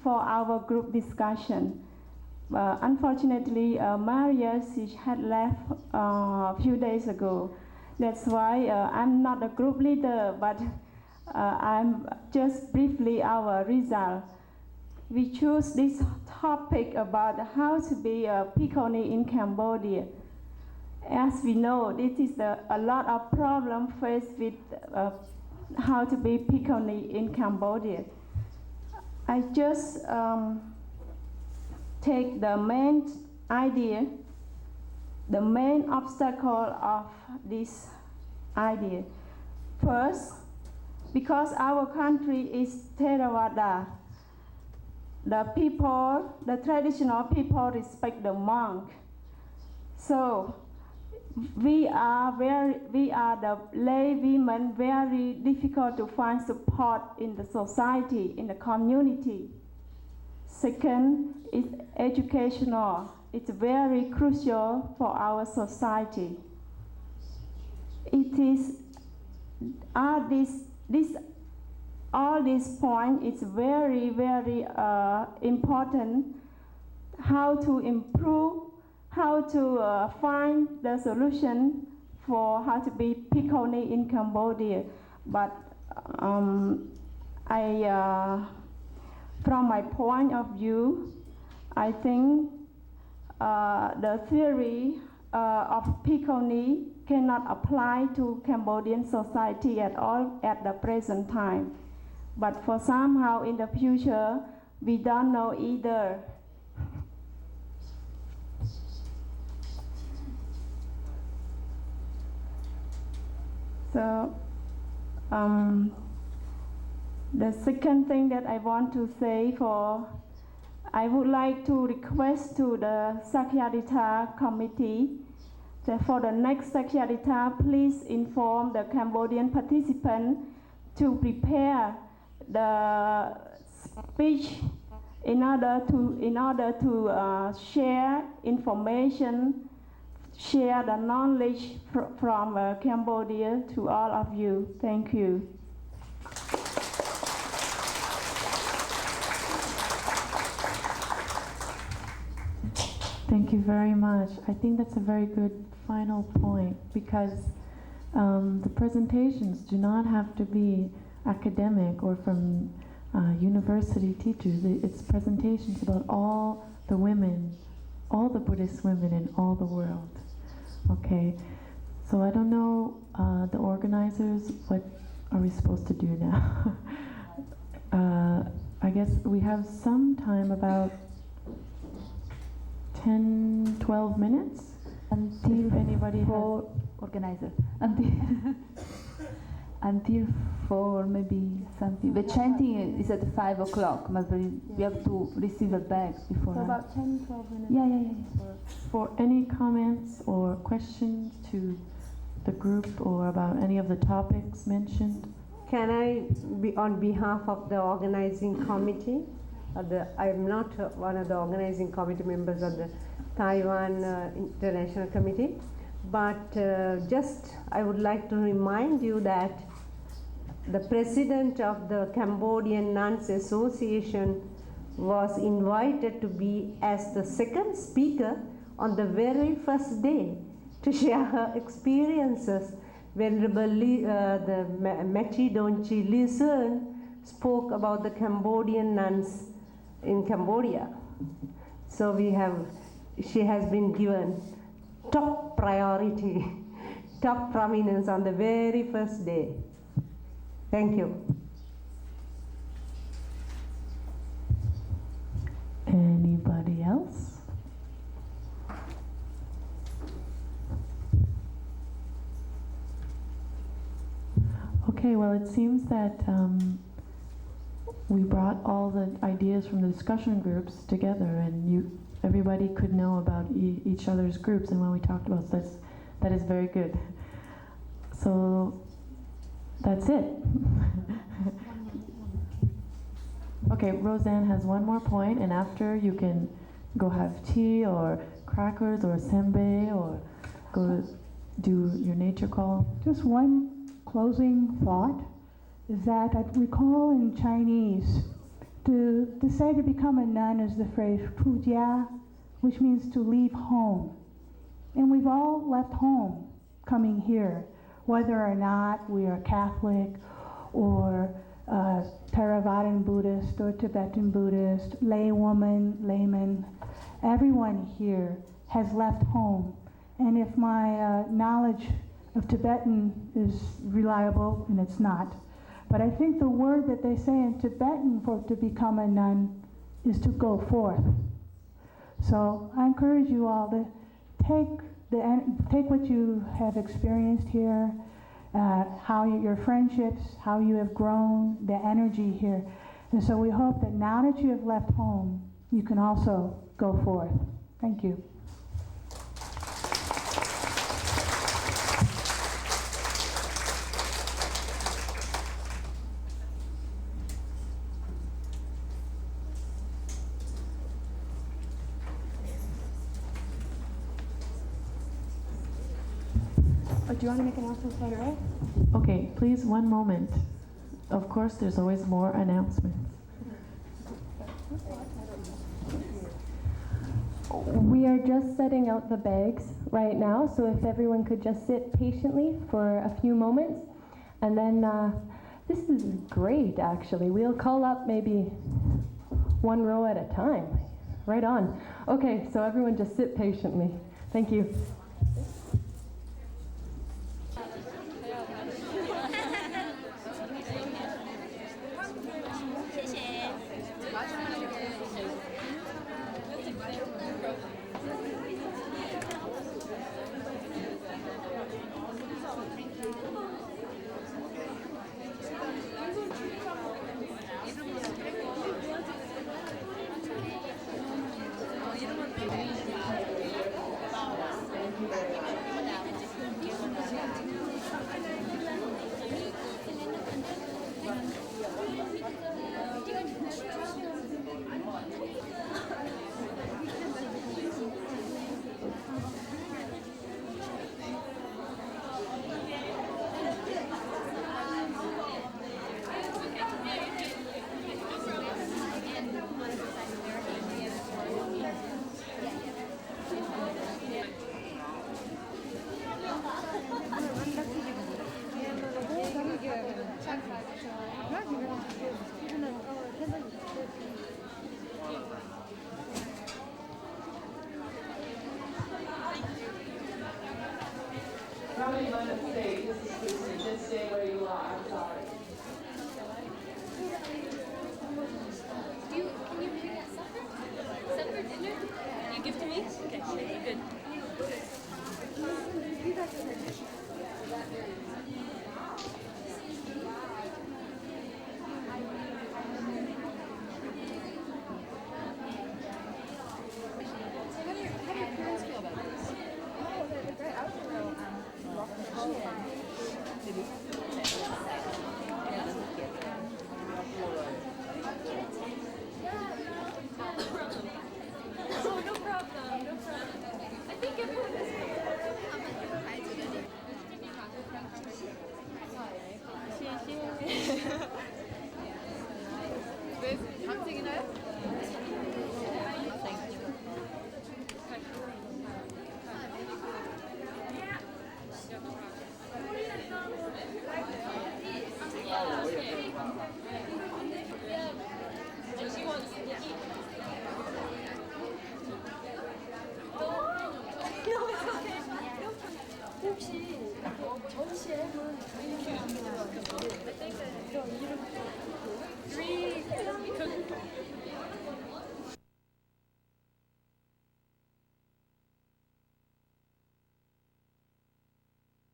for our group discussion. Unfortunately, Maria, she had left a few days ago. That's why I'm not a group leader, but I'm just briefly our result. We choose this topic about how to be a Bhikkhuni in Cambodia. As we know, this is a lot of problems faced with how to be Bhikkhuni in Cambodia. I just take the main idea, the main obstacle of this idea. First, because our country is Theravada, the people, the traditional people respect the monk. So we are the lay women very difficult to find support in the society, in the community. Second is educational. It's very crucial for our society. It is all these points is very, very important. How to improve, how to find the solution for how to be Bhikkhuni in Cambodia. But from my point of view, I think the theory of Bhikkhuni cannot apply to Cambodian society at all at the present time. But for somehow in the future, we don't know either. So the second thing that I want to say for I would like to request to the Sakyadhita committee that for the next Sakyadhita, please inform the Cambodian participant to prepare the speech in order to share information, share the knowledge from Cambodia to all of you. Thank you. Thank you very much. I think that's a very good final point because the presentations do not have to be academic or from university teachers. It's presentations about all the women, all the Buddhist women in all the world. Okay, so I don't know, the organizers, what are we supposed to do now? I guess we have some time, about 10, 12 minutes. Until if anybody for organizer. Until 4, maybe something. The chanting is at 5 o'clock. Maybe we have to receive a bag before. So about 10, 12 minutes. Yeah. For any comments or questions to the group or about any of the topics mentioned? Can I be on behalf of the organizing committee? I'm not one of the organizing committee members of the Taiwan International Committee, but just I would like to remind you that the president of the Cambodian Nuns Association was invited to be as the second speaker on the very first day to share her experiences. Venerable the Mechi Donchi Lee Sun spoke about the Cambodian nuns in Cambodia. So she has been given top priority, top prominence on the very first day. Thank you. Anybody else? Okay, well, it seems that we brought all the ideas from the discussion groups together, and everybody could know about each other's groups and what we talked about. So that is very good. So that's it. Okay, Roseanne has one more point, and after you can go have tea or crackers or senbei or go do your nature call. Just one closing thought is that I recall in Chinese, to say to become a nun is the phrase 出家, which means to leave home. And we've all left home coming here, whether or not we are Catholic or Theravadan Buddhist or Tibetan Buddhist, layman, everyone here has left home. And if my knowledge of Tibetan is reliable, and it's not, but I think the word that they say in Tibetan for to become a nun is to go forth. So I encourage you all to take what you have experienced here, how your friendships, how you have grown, the energy here. And so we hope that now that you have left home, you can also go forth. Thank you. Do you want to make announcements later, right? Okay, please, one moment. Of course, there's always more announcements. We are just setting out the bags right now, so if everyone could just sit patiently for a few moments. And then, this is great, actually. We'll call up maybe one row at a time. Right on. Okay, so everyone just sit patiently. Thank you. 잘 봐주셔.